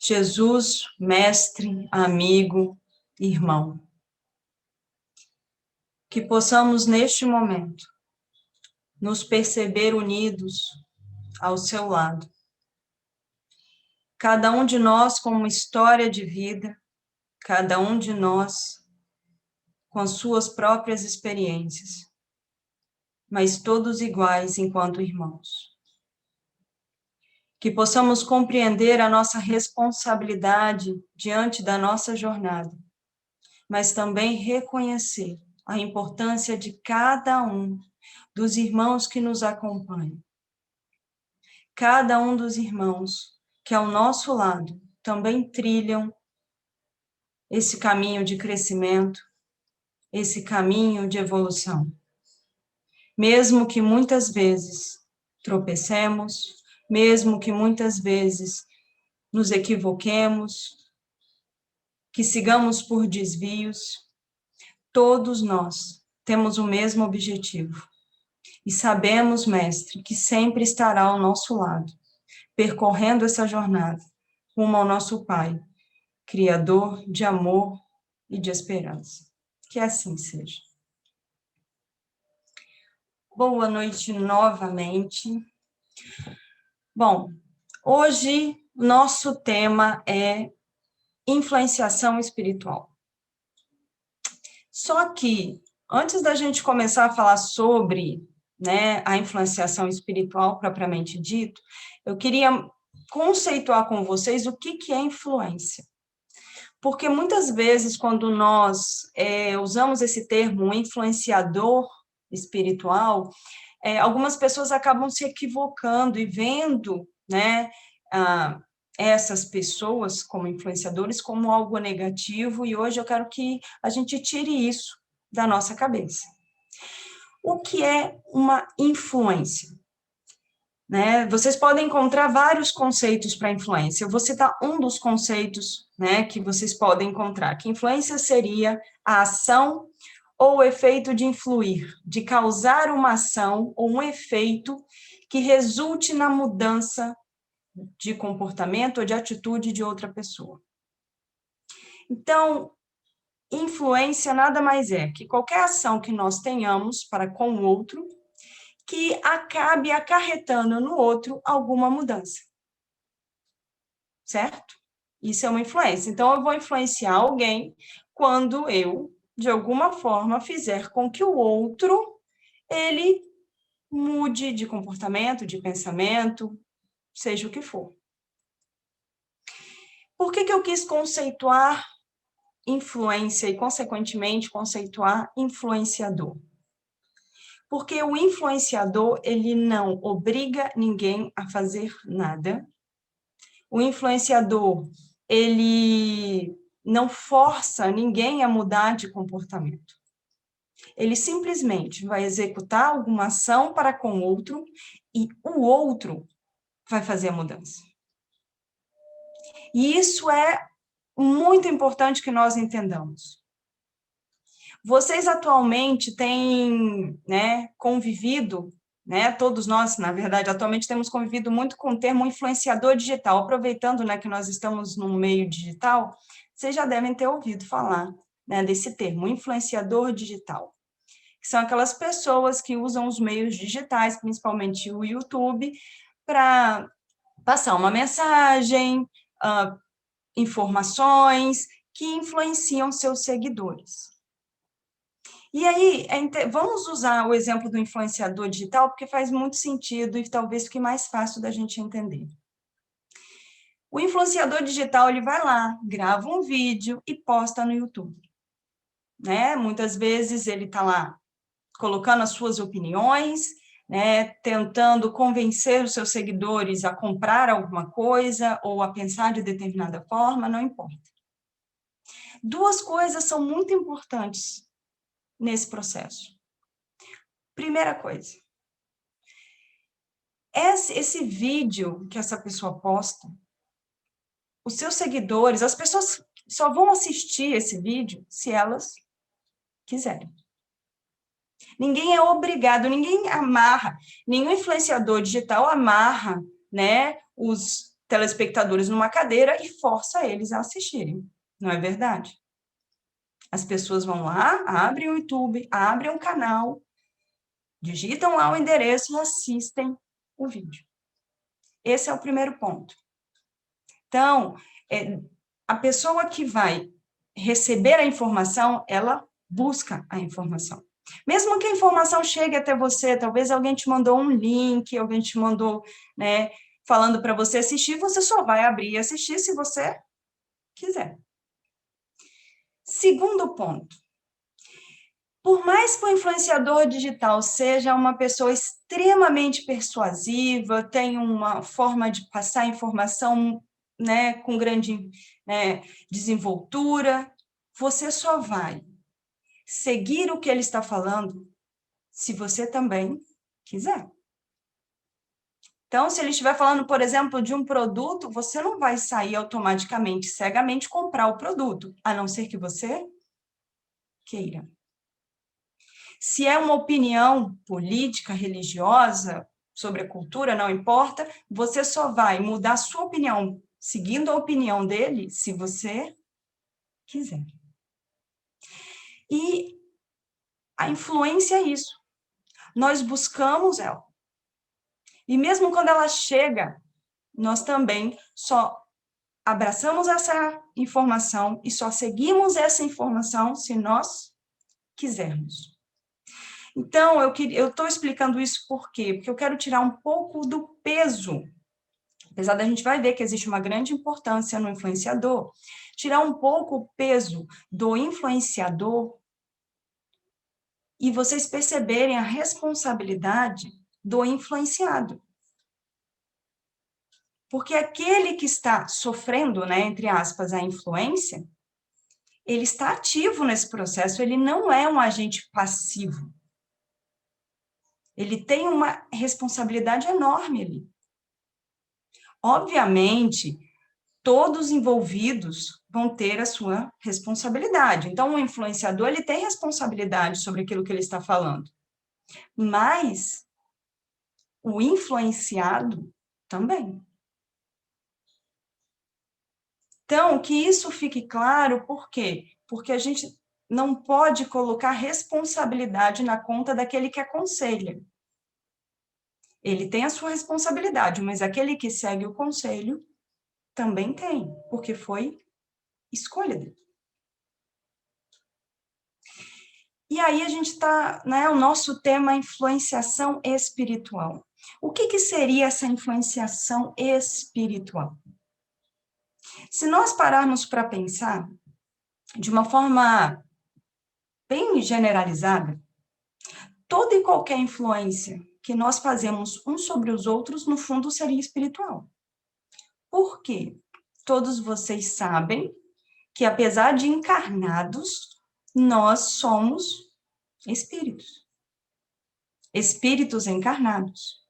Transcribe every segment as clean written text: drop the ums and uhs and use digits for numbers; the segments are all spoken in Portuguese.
Jesus, mestre, amigo, irmão. Que possamos, neste momento, nos perceber unidos ao seu lado. Cada um de nós com uma história de vida, cada um de nós com as suas próprias experiências, mas todos iguais enquanto irmãos. Que possamos compreender a nossa responsabilidade diante da nossa jornada, mas também reconhecer a importância de cada um dos irmãos que nos acompanham. Cada um dos irmãos que ao nosso lado também trilham esse caminho de crescimento, esse caminho de evolução. Mesmo que muitas vezes tropecemos, mesmo que muitas vezes nos equivoquemos, que sigamos por desvios, todos nós temos o mesmo objetivo. E sabemos, Mestre, que sempre estará ao nosso lado, percorrendo essa jornada, rumo ao nosso Pai, Criador de amor e de esperança. Que assim seja. Boa noite novamente. Bom, hoje nosso tema é influenciação espiritual. Só que, antes da gente começar a falar sobre, a influenciação espiritual propriamente dito, eu queria conceituar com vocês o que é influência. Porque muitas vezes, quando nós usamos esse termo, um influenciador espiritual, algumas pessoas acabam se equivocando e vendo, essas pessoas como influenciadores como algo negativo, e hoje eu quero que a gente tire isso da nossa cabeça. O que é uma influência? Vocês podem encontrar vários conceitos para influência. Eu vou citar um dos conceitos, que vocês podem encontrar, que influência seria a ação ou o efeito de influir, de causar uma ação ou um efeito que resulte na mudança de comportamento ou de atitude de outra pessoa. Então, influência nada mais é que qualquer ação que nós tenhamos para com o outro que acabe acarretando no outro alguma mudança. Certo? Isso é uma influência. Então, eu vou influenciar alguém quando eu, de alguma forma, fizer com que o outro, ele mude de comportamento, de pensamento, seja o que for. Por que eu quis conceituar influência e, consequentemente, conceituar influenciador? Porque o influenciador, ele não obriga ninguém a fazer nada. O influenciador, ele não força ninguém a mudar de comportamento. Ele simplesmente vai executar alguma ação para com o outro e o outro vai fazer a mudança. E isso é muito importante que nós entendamos. Vocês atualmente têm, convivido, todos nós, na verdade, atualmente temos convivido muito com o termo influenciador digital. Aproveitando, que nós estamos no meio digital, vocês já devem ter ouvido falar, desse termo, influenciador digital. Que são aquelas pessoas que usam os meios digitais, principalmente o YouTube, para passar uma mensagem, informações que influenciam seus seguidores. E aí, vamos usar o exemplo do influenciador digital, porque faz muito sentido e talvez fique mais fácil da gente entender. O influenciador digital, ele vai lá, grava um vídeo e posta no YouTube. Muitas vezes ele está lá colocando as suas opiniões, tentando convencer os seus seguidores a comprar alguma coisa ou a pensar de determinada forma, não importa. Duas coisas são muito importantes nesse processo. Primeira coisa, esse vídeo que essa pessoa posta, os seus seguidores, as pessoas só vão assistir esse vídeo se elas quiserem. Ninguém é obrigado, ninguém amarra, nenhum influenciador digital amarra, os telespectadores numa cadeira e força eles a assistirem. Não é verdade? As pessoas vão lá, abrem o YouTube, abrem um canal, digitam lá o endereço e assistem o vídeo. Esse é o primeiro ponto. Então, a pessoa que vai receber a informação, ela busca a informação. Mesmo que a informação chegue até você, talvez alguém te mandou um link, alguém te mandou, né, falando para você assistir, você só vai abrir e assistir se você quiser. Segundo ponto. Por mais que o influenciador digital seja uma pessoa extremamente persuasiva, tenha uma forma de passar informação, né, com grande, né, desenvoltura, você só vai seguir o que ele está falando se você também quiser. Então, se ele estiver falando, por exemplo, de um produto, você não vai sair automaticamente, cegamente, comprar o produto, a não ser que você queira. Se é uma opinião política, religiosa, sobre a cultura, não importa, você só vai mudar a sua opinião, seguindo a opinião dele, se você quiser. E a influência é isso. Nós buscamos ela. E mesmo quando ela chega, nós também só abraçamos essa informação e só seguimos essa informação se nós quisermos. Então, eu estou explicando isso por quê? Porque eu quero tirar um pouco do peso, apesar da gente vai ver que existe uma grande importância no influenciador, tirar um pouco o peso do influenciador e vocês perceberem a responsabilidade do influenciado. Porque aquele que está sofrendo, né, entre aspas, a influência, ele está ativo nesse processo, ele não é um agente passivo. Ele tem uma responsabilidade enorme ali. Obviamente, todos envolvidos vão ter a sua responsabilidade. Então, o influenciador, ele tem responsabilidade sobre aquilo que ele está falando. Mas o influenciado também. Então, que isso fique claro, por quê? Porque a gente não pode colocar responsabilidade na conta daquele que aconselha. Ele tem a sua responsabilidade, mas aquele que segue o conselho também tem, porque foi escolha dele. E aí a gente está, né, o nosso tema é influenciação espiritual. O que seria essa influenciação espiritual? Se nós pararmos para pensar de uma forma bem generalizada, toda e qualquer influência que nós fazemos uns sobre os outros, no fundo, seria espiritual. Por quê? Todos vocês sabem que, apesar de encarnados, nós somos espíritos. Espíritos encarnados.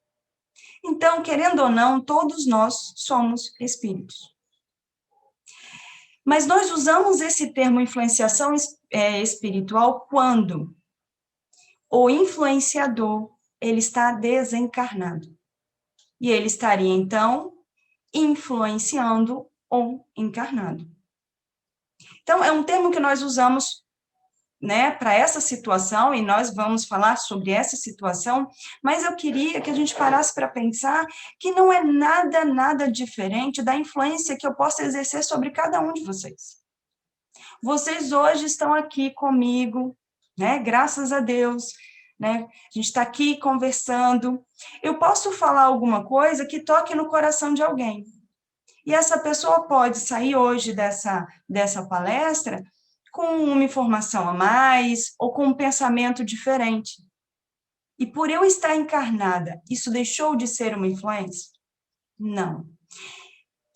Então, querendo ou não, todos nós somos espíritos. Mas nós usamos esse termo influenciação espiritual quando o influenciador, ele está desencarnado. E ele estaria, então, influenciando o encarnado. Então, é um termo que nós usamos, né, para essa situação, e nós vamos falar sobre essa situação, mas eu queria que a gente parasse para pensar que não é nada diferente da influência que eu posso exercer sobre cada um de vocês. Vocês hoje estão aqui comigo, né, graças a Deus, né, a gente está aqui conversando, eu posso falar alguma coisa que toque no coração de alguém, e essa pessoa pode sair hoje dessa palestra com uma informação a mais, ou com um pensamento diferente. E por eu estar encarnada, isso deixou de ser uma influência? Não.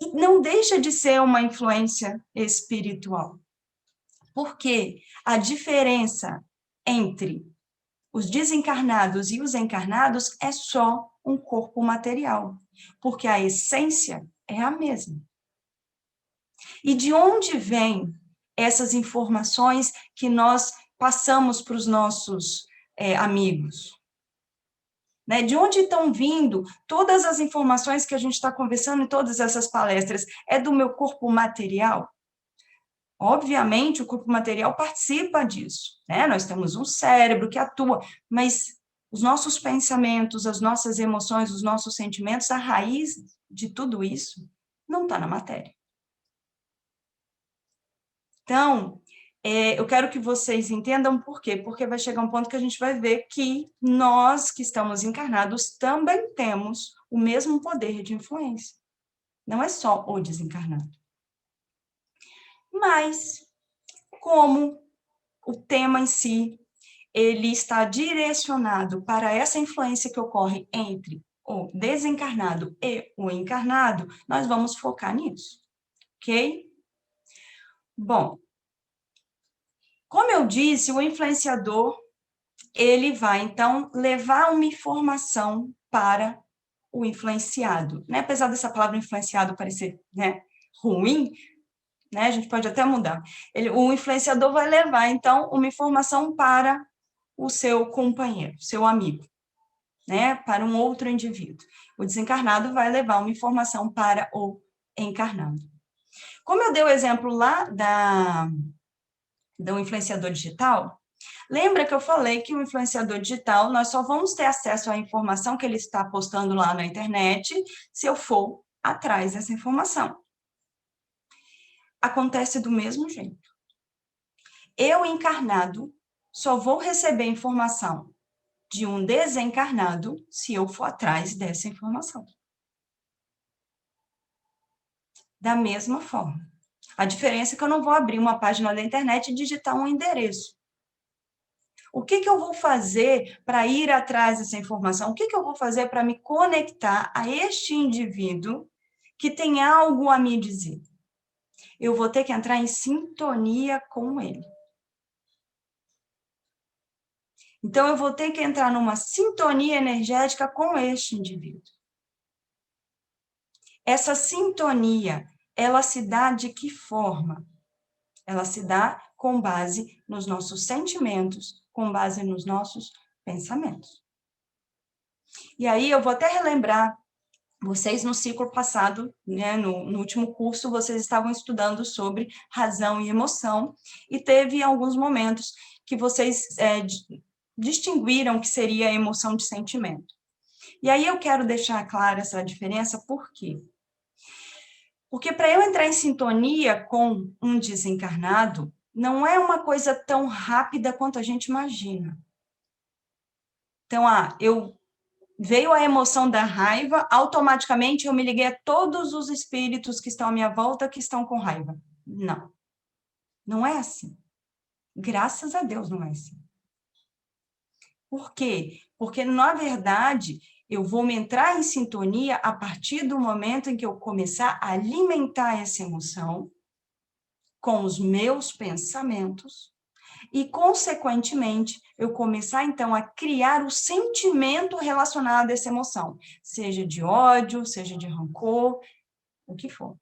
E não deixa de ser uma influência espiritual. Porque a diferença entre os desencarnados e os encarnados é só um corpo material. Porque a essência é a mesma. E de onde vêm essas informações que nós passamos para os nossos amigos? né? De onde estão vindo todas as informações que a gente está conversando em todas essas palestras? É do meu corpo material? Obviamente, o corpo material participa disso, né? Nós temos um cérebro que atua, mas os nossos pensamentos, as nossas emoções, os nossos sentimentos, a raiz de tudo isso não está na matéria. Então, eu quero que vocês entendam por quê, porque vai chegar um ponto que a gente vai ver que nós que estamos encarnados também temos o mesmo poder de influência. Não é só o desencarnado. Mas, como o tema em si, ele está direcionado para essa influência que ocorre entre o desencarnado e o encarnado, nós vamos focar nisso, ok? Bom, como eu disse, o influenciador, ele vai, então, levar uma informação para o influenciado, né? Apesar dessa palavra influenciado parecer, né, ruim, né? A gente pode até mudar. O influenciador vai levar, então, uma informação para o seu companheiro, seu amigo, né? Para um outro indivíduo. O desencarnado vai levar uma informação para o encarnado. Como eu dei o exemplo lá do influenciador digital, lembra que eu falei que o influenciador digital, nós só vamos ter acesso à informação que ele está postando lá na internet se eu for atrás dessa informação. Acontece do mesmo jeito. Eu, encarnado, só vou receber informação de um desencarnado se eu for atrás dessa informação. Da mesma forma. A diferença é que eu não vou abrir uma página da internet e digitar um endereço. O que eu vou fazer para ir atrás dessa informação? O que eu vou fazer para me conectar a este indivíduo que tem algo a me dizer? Eu vou ter que entrar em sintonia com ele. Então, eu vou ter que entrar numa sintonia energética com este indivíduo. Essa sintonia, ela se dá de que forma? Ela se dá com base nos nossos sentimentos, com base nos nossos pensamentos. E aí, eu vou até relembrar, vocês no ciclo passado, né, no último curso, vocês estavam estudando sobre razão e emoção, e teve alguns momentos que vocês distinguiram que seria a emoção de sentimento. E aí eu quero deixar clara essa diferença, por quê? Porque para eu entrar em sintonia com um desencarnado, não é uma coisa tão rápida quanto a gente imagina. Então, veio a emoção da raiva, automaticamente eu me liguei a todos os espíritos que estão à minha volta que estão com raiva. Não. Não é assim. Graças a Deus não é assim. Por quê? Porque, na verdade, eu vou me entrar em sintonia a partir do momento em que eu começar a alimentar essa emoção com os meus pensamentos e, consequentemente, eu começar, então, a criar o sentimento relacionado a essa emoção, seja de ódio, seja de rancor, o que for.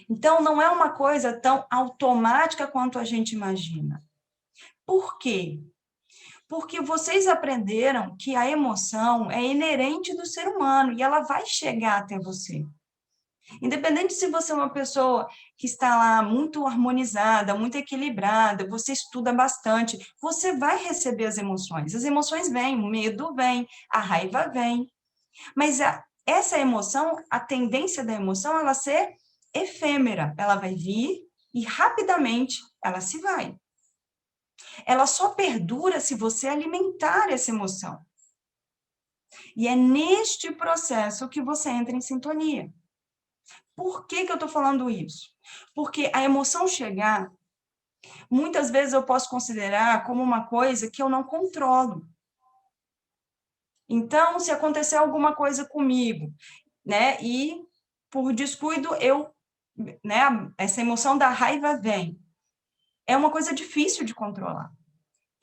Então, não é uma coisa tão automática quanto a gente imagina. Por quê? Porque vocês aprenderam que a emoção é inerente do ser humano e ela vai chegar até você. Independente se você é uma pessoa que está lá muito harmonizada, muito equilibrada, você estuda bastante, você vai receber as emoções. As emoções vêm, o medo vem, a raiva vem. Mas essa emoção, a tendência da emoção, ela ser efêmera. Ela vai vir e rapidamente ela se vai. Ela só perdura se você alimentar essa emoção. E é neste processo que você entra em sintonia. Por que eu estou falando isso? Porque a emoção chegar, muitas vezes eu posso considerar como uma coisa que eu não controlo. Então, se acontecer alguma coisa comigo, né, e por descuido essa emoção da raiva vem, é uma coisa difícil de controlar.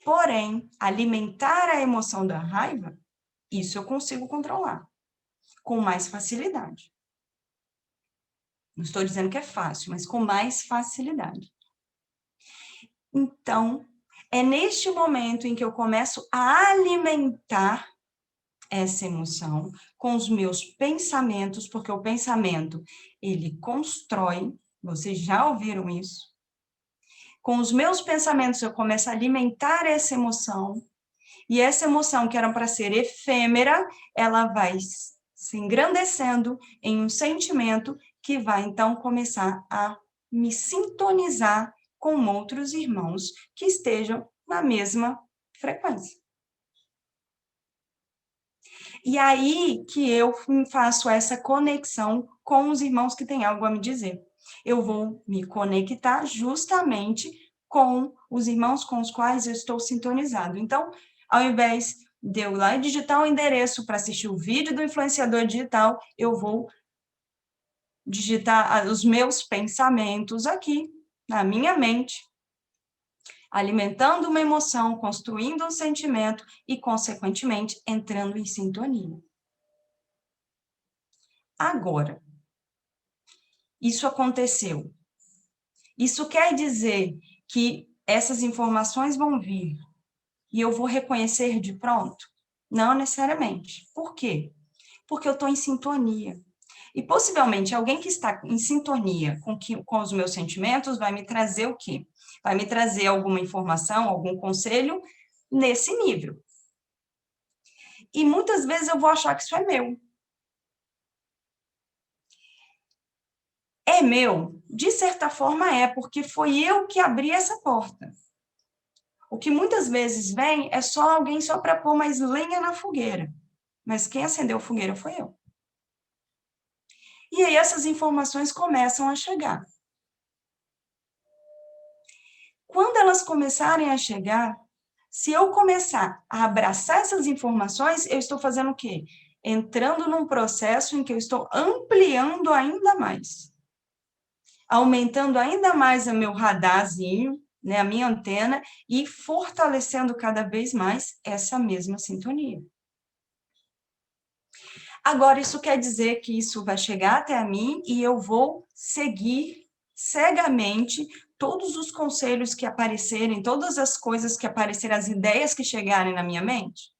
Porém, alimentar a emoção da raiva, isso eu consigo controlar com mais facilidade. Não estou dizendo que é fácil, mas com mais facilidade. Então, é neste momento em que eu começo a alimentar essa emoção com os meus pensamentos, porque o pensamento, ele constrói, vocês já ouviram isso? Com os meus pensamentos, eu começo a alimentar essa emoção, e essa emoção, que era para ser efêmera, ela vai se engrandecendo em um sentimento que vai, então, começar a me sintonizar com outros irmãos que estejam na mesma frequência. E aí que eu faço essa conexão com os irmãos que têm algo a me dizer. Eu vou me conectar justamente com os irmãos com os quais eu estou sintonizado. Então, ao invés de eu ir lá e digitar o endereço para assistir o vídeo do influenciador digital, eu vou digitar os meus pensamentos aqui, na minha mente, alimentando uma emoção, construindo um sentimento e, consequentemente, entrando em sintonia. Agora, isso aconteceu. Isso quer dizer que essas informações vão vir e eu vou reconhecer de pronto? Não necessariamente. Por quê? Porque eu estou em sintonia. E possivelmente alguém que está em sintonia com os meus sentimentos vai me trazer o quê? Vai me trazer alguma informação, algum conselho nesse nível. E muitas vezes eu vou achar que isso é meu. É meu? De certa forma é, porque foi eu que abri essa porta. O que muitas vezes vem é só alguém só para pôr mais lenha na fogueira. Mas quem acendeu a fogueira foi eu. E aí essas informações começam a chegar. Quando elas começarem a chegar, se eu começar a abraçar essas informações, eu estou fazendo o quê? Entrando num processo em que eu estou ampliando ainda mais. Aumentando ainda mais o meu radarzinho, né, a minha antena, e fortalecendo cada vez mais essa mesma sintonia. Agora, isso quer dizer que isso vai chegar até a mim e eu vou seguir cegamente todos os conselhos que aparecerem, todas as coisas que aparecerem, as ideias que chegarem na minha mente?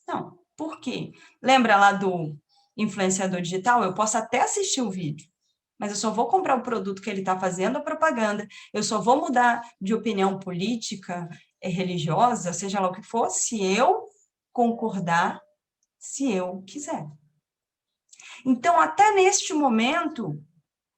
Não. Por quê? Lembra lá do influenciador digital? Eu posso até assistir o vídeo, mas eu só vou comprar o produto que ele está fazendo a propaganda, eu só vou mudar de opinião política, religiosa, seja lá o que for, se eu concordar, se eu quiser. Então, até neste momento,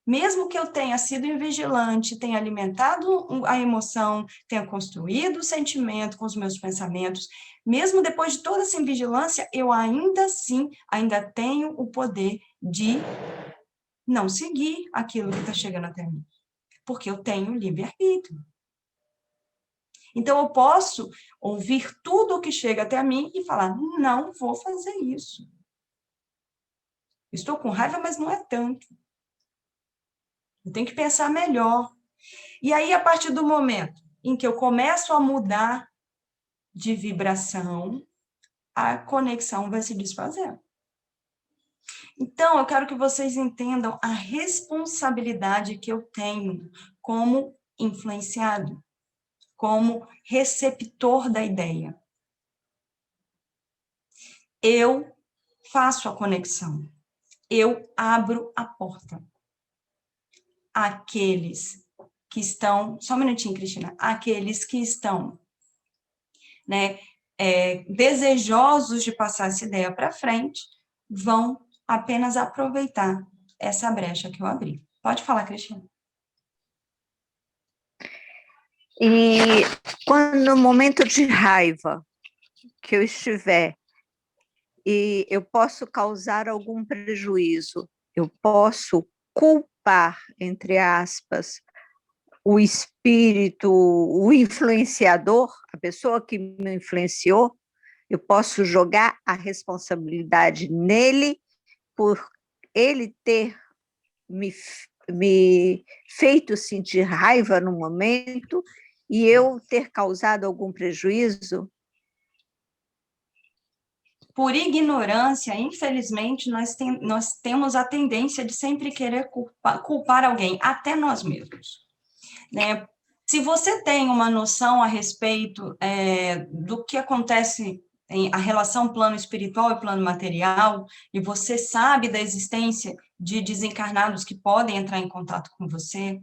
mesmo que eu tenha sido invigilante, tenha alimentado a emoção, tenha construído o sentimento com os meus pensamentos, mesmo depois de toda essa invigilância, eu ainda assim, ainda tenho o poder de não seguir aquilo que está chegando até mim, porque eu tenho livre-arbítrio. Então, eu posso ouvir tudo o que chega até mim e falar, não vou fazer isso. Estou com raiva, mas não é tanto. Eu tenho que pensar melhor. E aí, a partir do momento em que eu começo a mudar de vibração, a conexão vai se desfazer. Então, eu quero que vocês entendam a responsabilidade que eu tenho como influenciado, como receptor da ideia. Eu faço a conexão. Eu abro a porta. Aqueles que estão... Só um minutinho, Cristina. Aqueles que estão, né, desejosos de passar essa ideia para frente, vão apenas aproveitar essa brecha que eu abri. Pode falar, Cristina. E quando no momento de raiva que eu estiver e eu posso causar algum prejuízo, eu posso culpar, entre aspas, o espírito, o influenciador, a pessoa que me influenciou, eu posso jogar a responsabilidade nele por ele ter me feito sentir raiva no momento e eu ter causado algum prejuízo? Por ignorância, infelizmente, nós temos a tendência de sempre querer culpar alguém, até nós mesmos, né? Se você tem uma noção a respeito do que acontece a relação plano espiritual e plano material, e você sabe da existência de desencarnados que podem entrar em contato com você,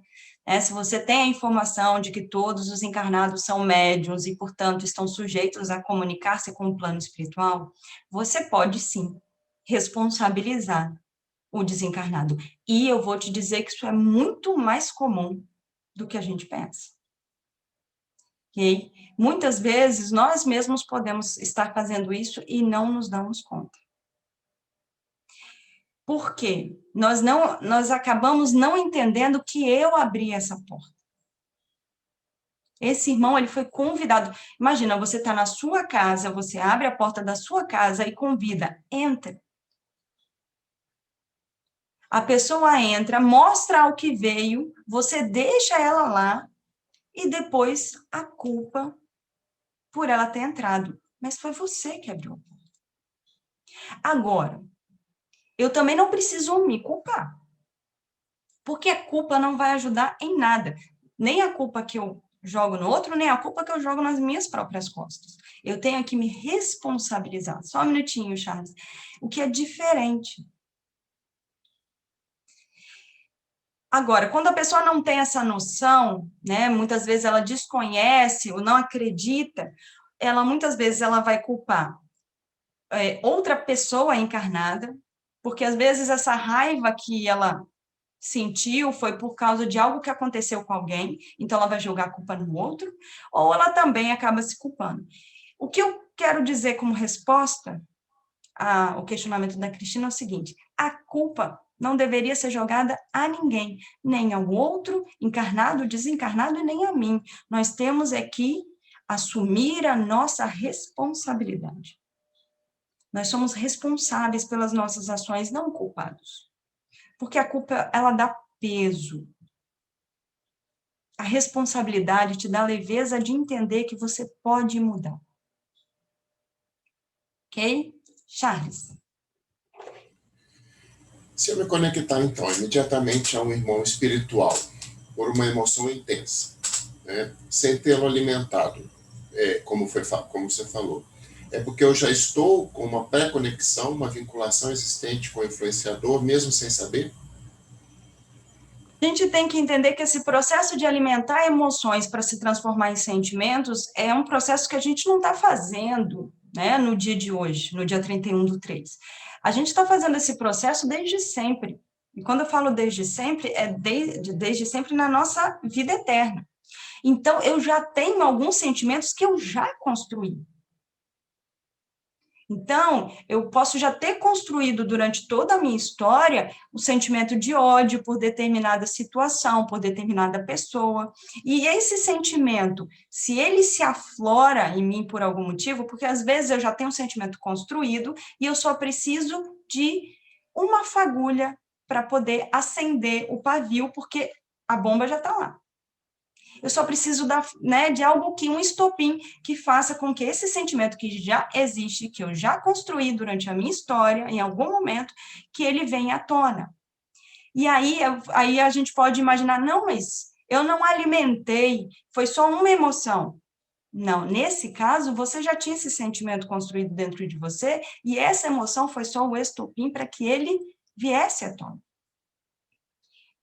se você tem a informação de que todos os encarnados são médiuns e, portanto, estão sujeitos a comunicar-se com o plano espiritual, você pode, sim, responsabilizar o desencarnado. E eu vou te dizer que isso é muito mais comum do que a gente pensa. Ok? Muitas vezes, nós mesmos podemos estar fazendo isso e não nos damos conta. Por quê? Nós acabamos não entendendo que eu abri essa porta. Esse irmão, ele foi convidado. Imagina, você está na sua casa, você abre a porta da sua casa e convida, entra. A pessoa entra, mostra ao que veio, você deixa ela lá e depois a culpa por ela ter entrado. Mas foi você que abriu a porta. Agora, eu também não preciso me culpar. Porque a culpa não vai ajudar em nada. Nem a culpa que eu jogo no outro, nem a culpa que eu jogo nas minhas próprias costas. Eu tenho que me responsabilizar. Só um minutinho, Charles. O que é diferente. Agora, quando a pessoa não tem essa noção, né, muitas vezes ela desconhece ou não acredita, muitas vezes ela vai culpar outra pessoa encarnada, porque às vezes essa raiva que ela sentiu foi por causa de algo que aconteceu com alguém, então ela vai jogar a culpa no outro, ou ela também acaba se culpando. O que eu quero dizer como resposta ao questionamento da Cristina é o seguinte: a culpa não deveria ser jogada a ninguém, nem ao outro, encarnado, desencarnado, e nem a mim. Nós temos aqui assumir a nossa responsabilidade. Nós somos responsáveis pelas nossas ações, não culpados. Porque a culpa, ela dá peso. A responsabilidade te dá a leveza de entender que você pode mudar. Ok? Charles. Se eu me conectar, então, imediatamente a um irmão espiritual, por uma emoção intensa, né, sem tê-lo alimentado, como você falou, é porque eu já estou com uma pré-conexão, uma vinculação existente com o influenciador, mesmo sem saber? A gente tem que entender que esse processo de alimentar emoções para se transformar em sentimentos é um processo que a gente não está fazendo, né, no dia de hoje, no dia 31/3. A gente está fazendo esse processo desde sempre. E quando eu falo desde sempre, é desde sempre na nossa vida eterna. Então, eu já tenho alguns sentimentos que eu já construí. Então, eu posso já ter construído durante toda a minha história o sentimento de ódio por determinada situação, por determinada pessoa. E esse sentimento, se ele se aflora em mim por algum motivo, porque às vezes eu já tenho um sentimento construído e eu só preciso de uma fagulha para poder acender o pavio, porque a bomba já está lá. Eu só preciso de algo um estopim, que faça com que esse sentimento que já existe, que eu já construí durante a minha história, em algum momento, que ele venha à tona. E aí a gente pode imaginar, não, mas eu não alimentei, foi só uma emoção. Não, nesse caso, você já tinha esse sentimento construído dentro de você, e essa emoção foi só o estopim para que ele viesse à tona.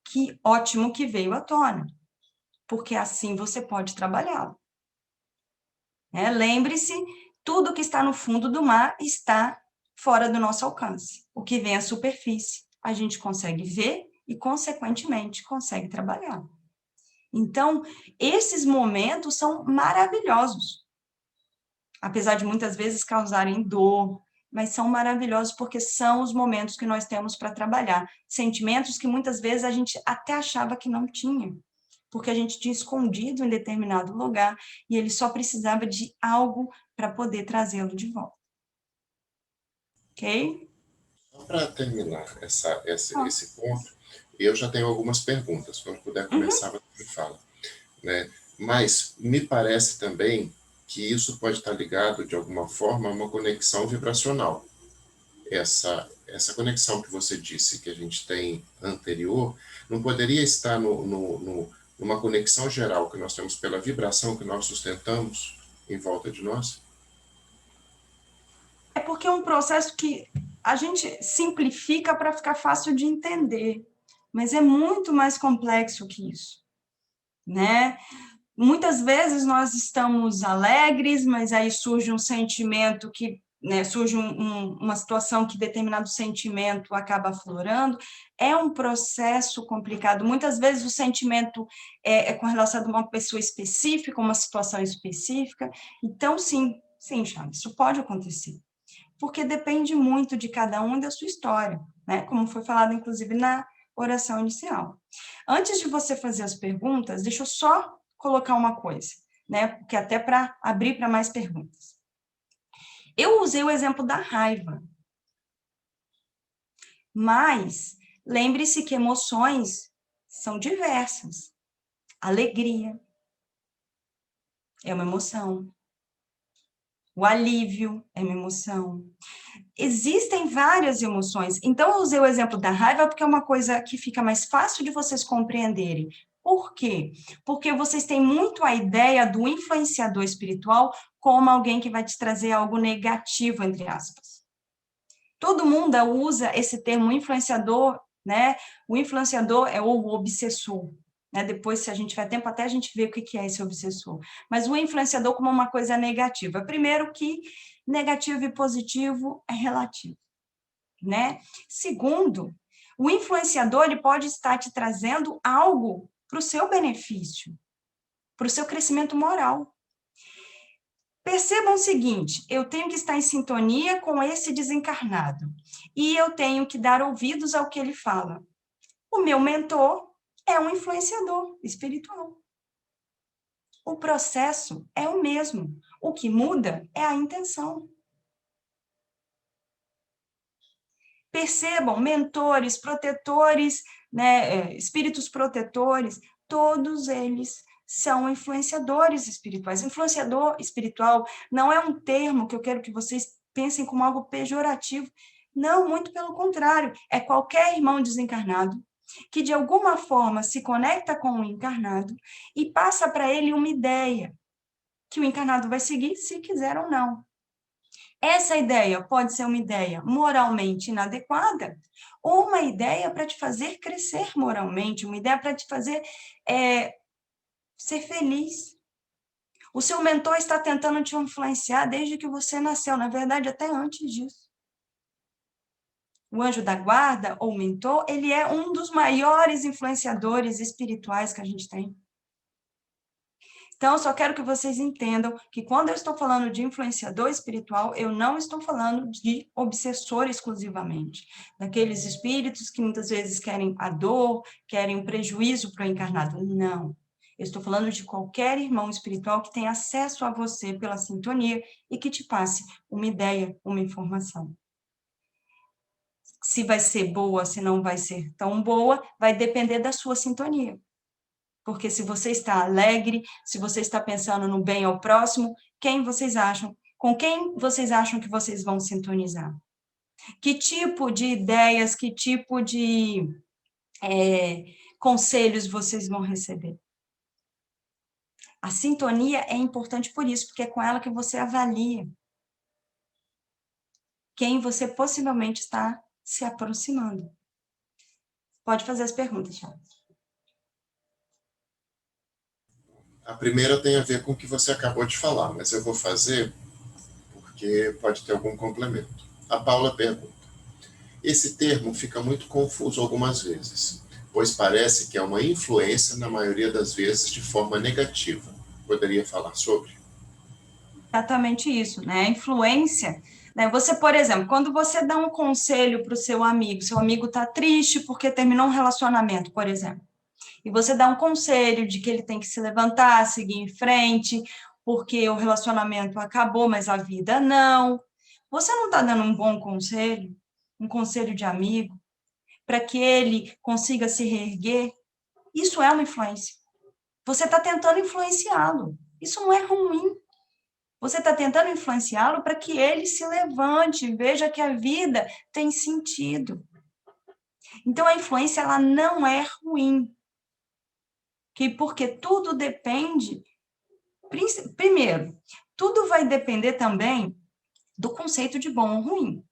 Que ótimo que veio à tona, porque assim você pode trabalhá-lo. Lembre-se, tudo que está no fundo do mar está fora do nosso alcance. O que vem à superfície, a gente consegue ver e, consequentemente, consegue trabalhar. Então, esses momentos são maravilhosos. Apesar de muitas vezes causarem dor, mas são maravilhosos porque são os momentos que nós temos para trabalhar. Sentimentos que muitas vezes a gente até achava que não tinha, porque a gente tinha escondido em determinado lugar e ele só precisava de algo para poder trazê-lo de volta. Ok? Para terminar esse ponto, eu já tenho algumas perguntas. Quando puder começar, você me fala. Né? Mas me parece também que isso pode estar ligado, de alguma forma, a uma conexão vibracional. Essa conexão que você disse que a gente tem anterior, não poderia estar numa conexão geral que nós temos pela vibração que nós sustentamos em volta de nós? É porque é um processo que a gente simplifica para ficar fácil de entender, mas é muito mais complexo que isso, né? Muitas vezes nós estamos alegres, mas aí surge um sentimento que, né, surge uma situação que determinado sentimento acaba aflorando. É um processo complicado. Muitas vezes o sentimento é com relação a uma pessoa específica, uma situação específica. Então, sim, Chaves, isso pode acontecer. Porque depende muito de cada um e da sua história, né? Como foi falado, inclusive, na oração inicial. Antes de você fazer as perguntas, deixa eu só colocar uma coisa, né? Porque até para abrir para mais perguntas. Eu usei o exemplo da raiva, mas lembre-se que emoções são diversas. Alegria é uma emoção. O alívio é uma emoção. Existem várias emoções. Então, eu usei o exemplo da raiva porque é uma coisa que fica mais fácil de vocês compreenderem. Por quê? Porque vocês têm muito a ideia do influenciador espiritual como alguém que vai te trazer algo negativo, entre aspas. Todo mundo usa esse termo influenciador, né? O influenciador é o obsessor. Né? Depois, se a gente tiver tempo, até a gente vê o que é esse obsessor. Mas o influenciador como uma coisa negativa. Primeiro que negativo e positivo é relativo, né? Segundo, o influenciador ele pode estar te trazendo algo para o seu benefício, para o seu crescimento moral. Percebam o seguinte, eu tenho que estar em sintonia com esse desencarnado e eu tenho que dar ouvidos ao que ele fala. O meu mentor é um influenciador espiritual. O processo é o mesmo. O que muda é a intenção. Percebam, mentores, protetores, né, espíritos protetores, todos eles são influenciadores espirituais. Influenciador espiritual não é um termo que eu quero que vocês pensem como algo pejorativo. Não, muito pelo contrário. É qualquer irmão desencarnado que, de alguma forma, se conecta com o encarnado e passa para ele uma ideia que o encarnado vai seguir, se quiser ou não. Essa ideia pode ser uma ideia moralmente inadequada ou uma ideia para te fazer crescer moralmente, uma ideia para te fazer ser feliz. O seu mentor está tentando te influenciar desde que você nasceu, na verdade, até antes disso. O anjo da guarda, ou mentor, ele é um dos maiores influenciadores espirituais que a gente tem. Então, eu só quero que vocês entendam que quando eu estou falando de influenciador espiritual, eu não estou falando de obsessor exclusivamente, daqueles espíritos que muitas vezes querem a dor, querem um prejuízo para o encarnado. Não. Eu estou falando de qualquer irmão espiritual que tenha acesso a você pela sintonia e que te passe uma ideia, uma informação. Se vai ser boa, se não vai ser tão boa, vai depender da sua sintonia. Porque se você está alegre, se você está pensando no bem ao próximo, com quem vocês acham que vocês vão sintonizar? Que tipo de ideias, que tipo de conselhos vocês vão receber? A sintonia é importante por isso, porque é com ela que você avalia quem você possivelmente está se aproximando. Pode fazer as perguntas, Thiago. A primeira tem a ver com o que você acabou de falar, mas eu vou fazer porque pode ter algum complemento. A Paula pergunta: esse termo fica muito confuso algumas vezes, pois parece que é uma influência, na maioria das vezes, de forma negativa. Poderia falar sobre? Exatamente isso, né? A influência, né? Você, por exemplo, quando você dá um conselho para o seu amigo está triste porque terminou um relacionamento, por exemplo, e você dá um conselho de que ele tem que se levantar, seguir em frente, porque o relacionamento acabou, mas a vida não. Você não está dando um bom conselho, um conselho de amigo, para que ele consiga se reerguer? Isso é uma influência. Você está tentando influenciá-lo. Isso não é ruim. Você está tentando influenciá-lo para que ele se levante, veja que a vida tem sentido. Então, a influência ela não é ruim. Porque tudo depende, primeiro, tudo vai depender também do conceito de bom ou ruim.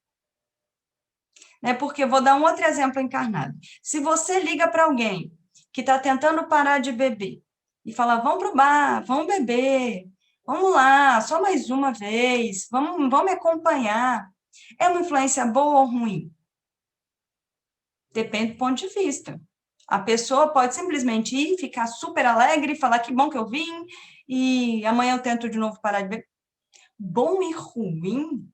Né? Porque vou dar um outro exemplo encarnado. Se você liga para alguém que está tentando parar de beber e fala, vamos para o bar, vamos beber, vamos lá, só mais uma vez, vamos me acompanhar. É uma influência boa ou ruim? Depende do ponto de vista. A pessoa pode simplesmente ir, ficar super alegre, falar que bom que eu vim, e amanhã eu tento de novo parar de beber. Bom e ruim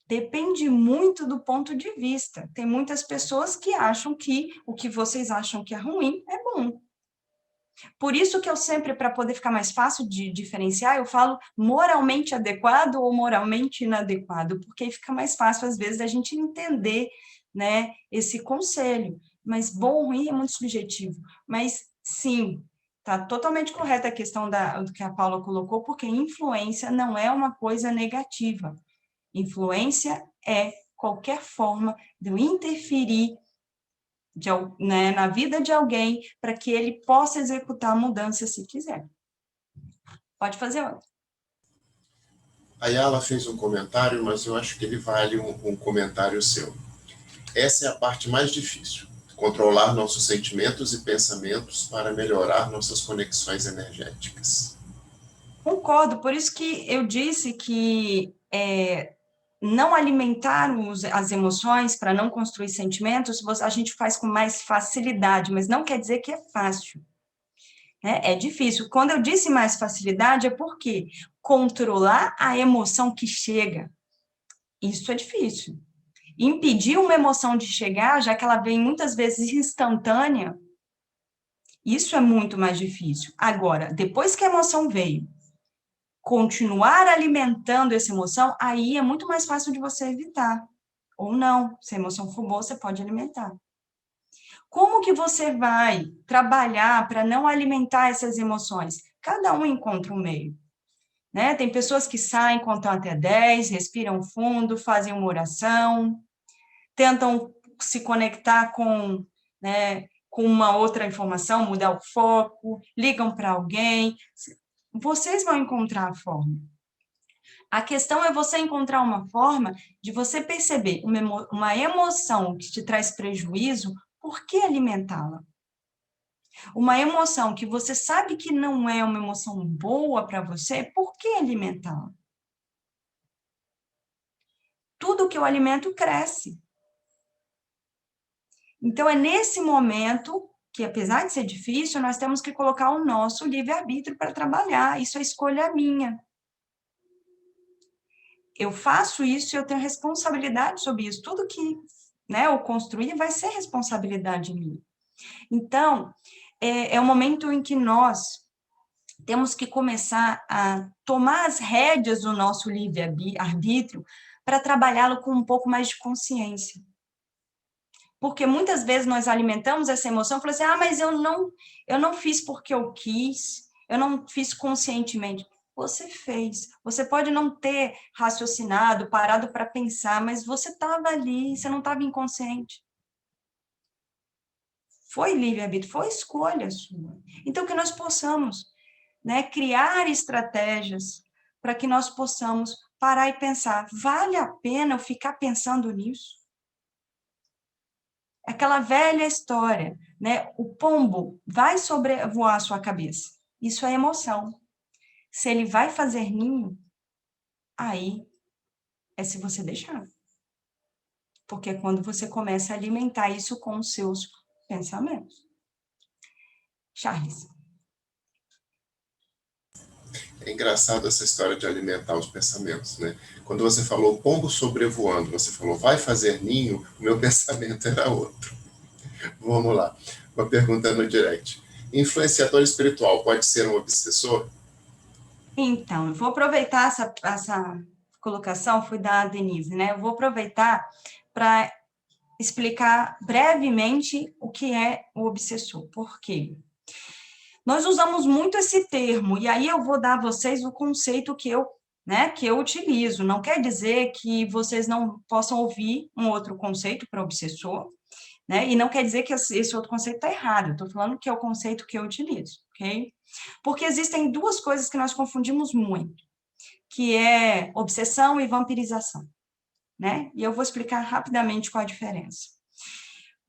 depende muito do ponto de vista. Tem muitas pessoas que acham que o que vocês acham que é ruim é bom. Por isso que eu sempre, para poder ficar mais fácil de diferenciar, eu falo moralmente adequado ou moralmente inadequado, porque aí fica mais fácil, às vezes, a gente entender, né, esse conselho. Mas bom ou ruim é muito subjetivo. Mas, sim, está totalmente correta a questão do que a Paula colocou, porque influência não é uma coisa negativa. Influência é qualquer forma de eu interferir né, na vida de alguém para que ele possa executar a mudança se quiser. Pode fazer outra. A Yala fez um comentário, mas eu acho que ele vale um comentário seu. Essa é a parte mais difícil, controlar nossos sentimentos e pensamentos para melhorar nossas conexões energéticas. Concordo, por isso que eu disse que não alimentar as emoções para não construir sentimentos, a gente faz com mais facilidade, mas não quer dizer que é fácil. Né? É difícil. Quando eu disse mais facilidade, é porque controlar a emoção que chega, isso é difícil. Impedir uma emoção de chegar, já que ela vem muitas vezes instantânea, isso é muito mais difícil. Agora, depois que a emoção veio, continuar alimentando essa emoção, aí é muito mais fácil de você evitar. Ou não, se a emoção for boa, você pode alimentar. Como que você vai trabalhar para não alimentar essas emoções? Cada um encontra um meio. Né? Tem pessoas que saem, contam até 10, respiram fundo, fazem uma oração, tentam se conectar né, com uma outra informação, mudar o foco, ligam para alguém. Vocês vão encontrar a forma. A questão é você encontrar uma forma de você perceber uma emoção que te traz prejuízo, por que alimentá-la? Uma emoção que você sabe que não é uma emoção boa para você, por que alimentá-la? Tudo que eu alimento cresce. Então, é nesse momento que, apesar de ser difícil, nós temos que colocar o nosso livre-arbítrio para trabalhar. Isso é escolha minha. Eu faço isso e eu tenho responsabilidade sobre isso. Tudo que, né, eu construir vai ser responsabilidade minha. Então, é o momento em que nós temos que começar a tomar as rédeas do nosso livre-arbítrio para trabalhá-lo com um pouco mais de consciência. Porque muitas vezes nós alimentamos essa emoção, falando assim, mas eu não fiz porque eu quis, eu não fiz conscientemente. Você fez. Você pode não ter raciocinado, parado para pensar, mas você estava ali, você não estava inconsciente. Foi livre-arbítrio, foi escolha sua. Então, que nós possamos, né, criar estratégias para que nós possamos parar e pensar, vale a pena eu ficar pensando nisso? Aquela velha história, né? O pombo vai sobrevoar a sua cabeça. Isso é emoção. Se ele vai fazer ninho, aí é se você deixar. Porque é quando você começa a alimentar isso com os seus pensamentos. Charles. É engraçado essa história de alimentar os pensamentos, né? Quando você falou pombo sobrevoando, você falou vai fazer ninho, o meu pensamento era outro. Vamos lá. Uma pergunta no direct. Influenciador espiritual pode ser um obsessor? Então, eu vou aproveitar essa colocação, foi da Denise, né? Eu vou aproveitar para explicar brevemente o que é o obsessor. Por quê? Nós usamos muito esse termo, e aí eu vou dar a vocês o conceito que eu utilizo. Não quer dizer que vocês não possam ouvir um outro conceito para obsessor, né? E não quer dizer que esse outro conceito está errado. Estou falando que é o conceito que eu utilizo, ok? Porque existem duas coisas que nós confundimos muito, que é obsessão e vampirização, né? E eu vou explicar rapidamente qual a diferença.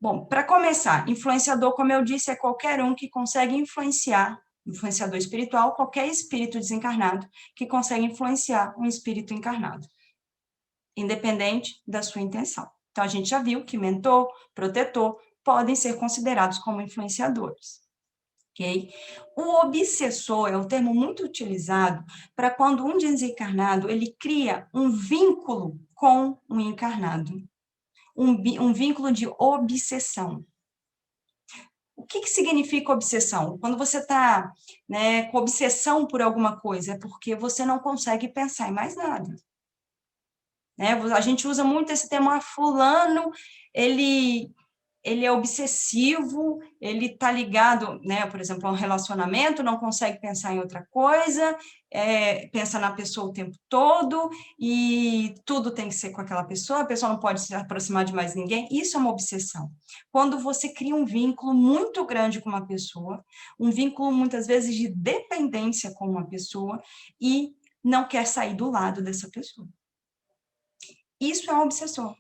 Bom, para começar, influenciador, como eu disse, é qualquer um que consegue influenciar, influenciador espiritual, qualquer espírito desencarnado que consegue influenciar um espírito encarnado, independente da sua intenção. Então, a gente já viu que mentor, protetor, podem ser considerados como influenciadores. Okay? O obsessor é um termo muito utilizado para quando um desencarnado ele cria um vínculo com um encarnado, um vínculo de obsessão. O que significa obsessão? Quando você está, né, com obsessão por alguma coisa, é porque você não consegue pensar em mais nada. Né? A gente usa muito esse termo, fulano, ele é obsessivo, ele está ligado, né, por exemplo, a um relacionamento, não consegue pensar em outra coisa, pensa na pessoa o tempo todo, e tudo tem que ser com aquela pessoa, a pessoa não pode se aproximar de mais ninguém. Isso é uma obsessão. Quando você cria um vínculo muito grande com uma pessoa, um vínculo muitas vezes de dependência com uma pessoa, e não quer sair do lado dessa pessoa. Isso é um obsessor.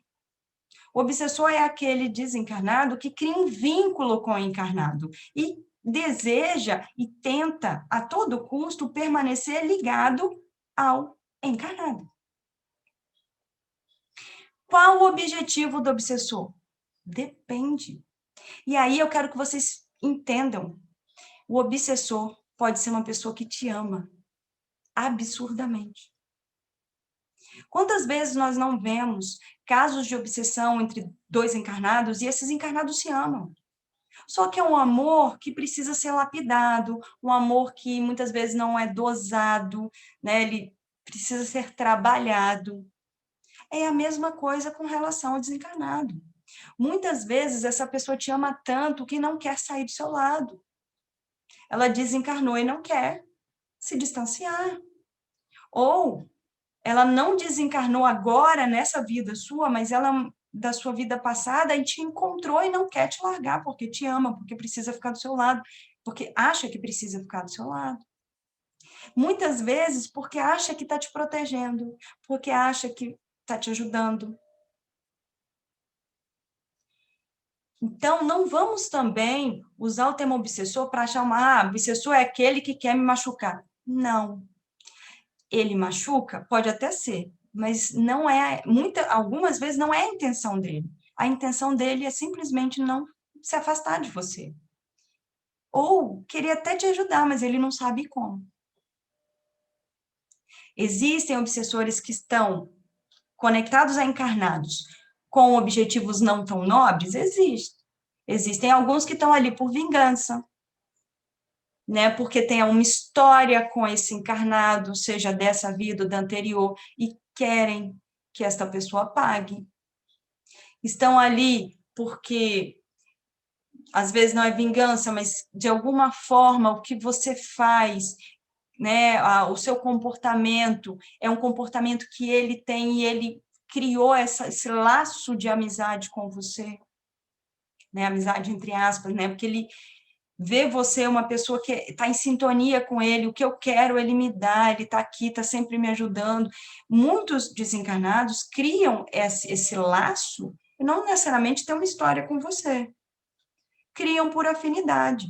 O obsessor é aquele desencarnado que cria um vínculo com o encarnado e deseja e tenta, a todo custo, permanecer ligado ao encarnado. Qual o objetivo do obsessor? Depende. E aí eu quero que vocês entendam. O obsessor pode ser uma pessoa que te ama absurdamente. Quantas vezes nós não vemos casos de obsessão entre dois encarnados e esses encarnados se amam? Só que é um amor que precisa ser lapidado, um amor que muitas vezes não é dosado, né? Ele precisa ser trabalhado. É a mesma coisa com relação ao desencarnado. Muitas vezes essa pessoa te ama tanto que não quer sair do seu lado. Ela desencarnou e não quer se distanciar. Ou ela não desencarnou agora nessa vida sua, mas ela da sua vida passada e te encontrou e não quer te largar, porque te ama, porque precisa ficar do seu lado, porque acha que precisa ficar do seu lado. Muitas vezes porque acha que está te protegendo, porque acha que está te ajudando. Então, não vamos também usar o termo obsessor para achar obsessor é aquele que quer me machucar. Não. Ele machuca? Pode até ser, mas não é, algumas vezes não é a intenção dele. A intenção dele é simplesmente não se afastar de você. Ou queria até te ajudar, mas ele não sabe como. Existem obsessores que estão conectados a encarnados com objetivos não tão nobres? Existem alguns que estão ali por vingança, né? Porque tem uma história com esse encarnado, seja dessa vida ou da anterior, e querem que esta pessoa pague. Estão ali porque, às vezes não é vingança, mas de alguma forma o que você faz, né, o seu comportamento é um comportamento que ele tem e ele criou esse laço de amizade com você, né, amizade entre aspas, né, porque ele vê você uma pessoa que está em sintonia com ele, o que eu quero ele me dá, ele está aqui, está sempre me ajudando. Muitos desencarnados criam esse laço e não necessariamente tem uma história com você. Criam por afinidade.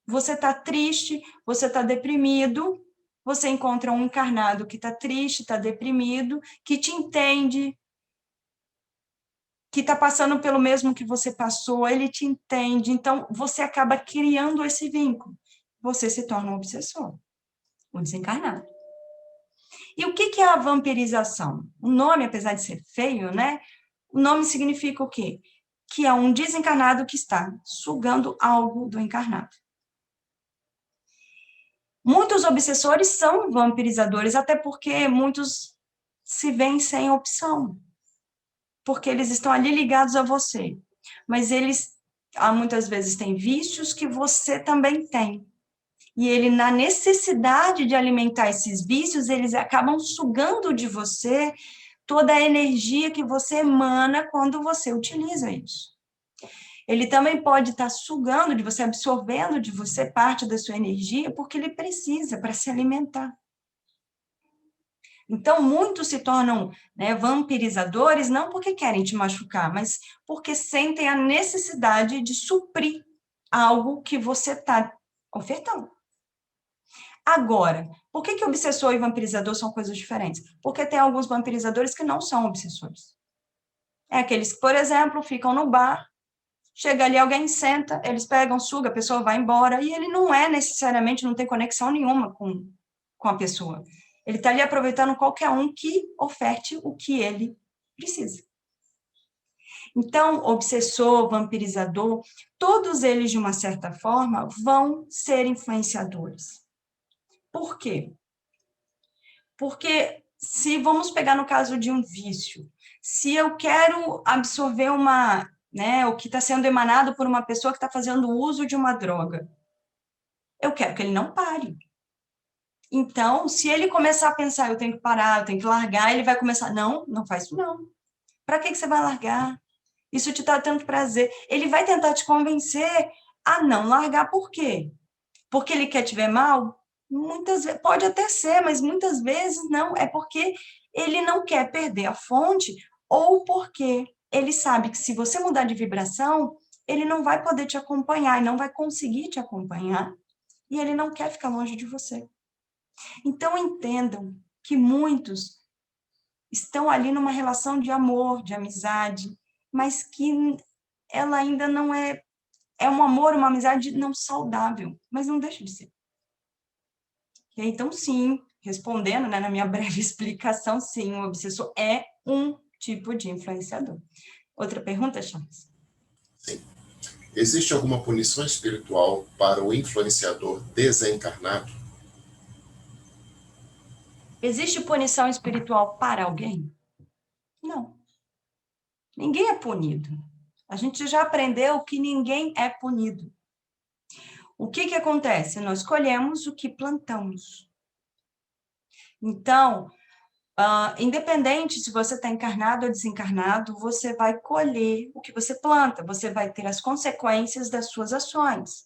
Você está triste, você está deprimido, você encontra um encarnado que está triste, está deprimido, que te entende, que está passando pelo mesmo que você passou, ele te entende, então você acaba criando esse vínculo. Você se torna um obsessor, um desencarnado. E o que é a vampirização? O nome, apesar de ser feio, né? O nome significa o quê? Que é um desencarnado que está sugando algo do encarnado. Muitos obsessores são vampirizadores, até porque muitos se veem sem opção, porque eles estão ali ligados a você, mas eles muitas vezes têm vícios que você também tem, e ele, na necessidade de alimentar esses vícios, eles acabam sugando de você toda a energia que você emana quando você utiliza isso. Ele também pode estar sugando de você, absorvendo de você parte da sua energia, porque ele precisa para se alimentar. Então, muitos se tornam, né, vampirizadores não porque querem te machucar, mas porque sentem a necessidade de suprir algo que você está ofertando. Agora, por que que obsessor e vampirizador são coisas diferentes? Porque tem alguns vampirizadores que não são obsessores. É aqueles que, por exemplo, ficam no bar, chega ali, alguém senta, eles pegam, suga, a pessoa vai embora, e ele não é necessariamente, não tem conexão nenhuma com a pessoa. Ele está ali aproveitando qualquer um que oferte o que ele precisa. Então, obsessor, vampirizador, todos eles, de uma certa forma, vão ser influenciadores. Por quê? Porque, se vamos pegar no caso de um vício, se eu quero absorver né, o que está sendo emanado por uma pessoa que está fazendo uso de uma droga, eu quero que ele não pare. Então, se ele começar a pensar, eu tenho que parar, eu tenho que largar, ele vai começar, não, não faz isso não. Para que você vai largar? Isso te dá tanto prazer. Ele vai tentar te convencer a não largar, por quê? Porque ele quer te ver mal? Muitas vezes, pode até ser, mas muitas vezes não, é porque ele não quer perder a fonte, ou porque ele sabe que se você mudar de vibração, ele não vai poder te acompanhar, e não vai conseguir te acompanhar, e ele não quer ficar longe de você. Então, entendam que muitos estão ali numa relação de amor, de amizade, mas que ela ainda não é um amor, uma amizade não saudável, mas não deixa de ser. Então, sim, respondendo, né, na minha breve explicação, sim, o obsessor é um tipo de influenciador. Outra pergunta, Charles? Sim. Existe alguma punição espiritual para o influenciador desencarnado? Existe punição espiritual para alguém? Não. Ninguém é punido. A gente já aprendeu que ninguém é punido. O que que acontece? Nós colhemos o que plantamos. Então, independente se você está encarnado ou desencarnado, você vai colher o que você planta, você vai ter as consequências das suas ações.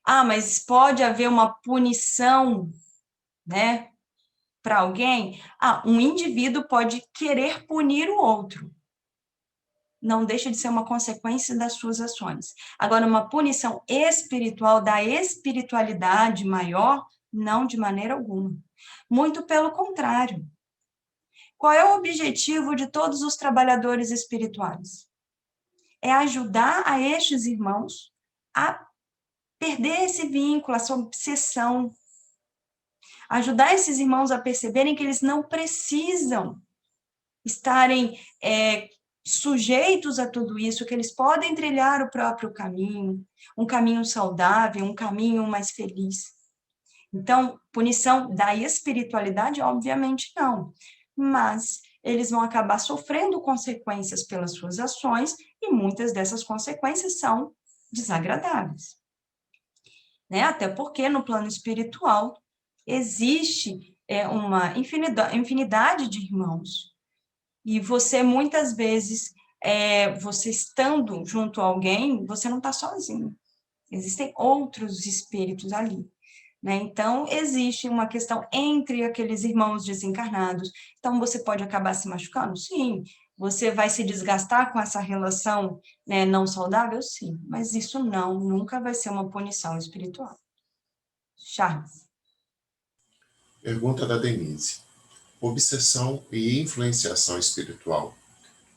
Ah, mas pode haver uma punição, né, para alguém? Ah, um indivíduo pode querer punir o outro. Não deixa de ser uma consequência das suas ações. Agora, uma punição espiritual, da espiritualidade maior, não de maneira alguma. Muito pelo contrário. Qual é o objetivo de todos os trabalhadores espirituais? É ajudar a estes irmãos a perder esse vínculo, essa obsessão. Ajudar esses irmãos a perceberem que eles não precisam estarem sujeitos a tudo isso, que eles podem trilhar o próprio caminho, um caminho saudável, um caminho mais feliz. Então, punição da espiritualidade, obviamente não, mas eles vão acabar sofrendo consequências pelas suas ações, e muitas dessas consequências são desagradáveis. Né? Até porque no plano espiritual existe uma infinidade de irmãos, e você, muitas vezes, você estando junto a alguém, você não está sozinho. Existem outros espíritos ali. Né? Então, existe uma questão entre aqueles irmãos desencarnados. Então, você pode acabar se machucando? Sim. Você vai se desgastar com essa relação, né, não saudável? Sim. Mas isso nunca vai ser uma punição espiritual. Charles. Pergunta da Denise. Obsessão e influenciação espiritual,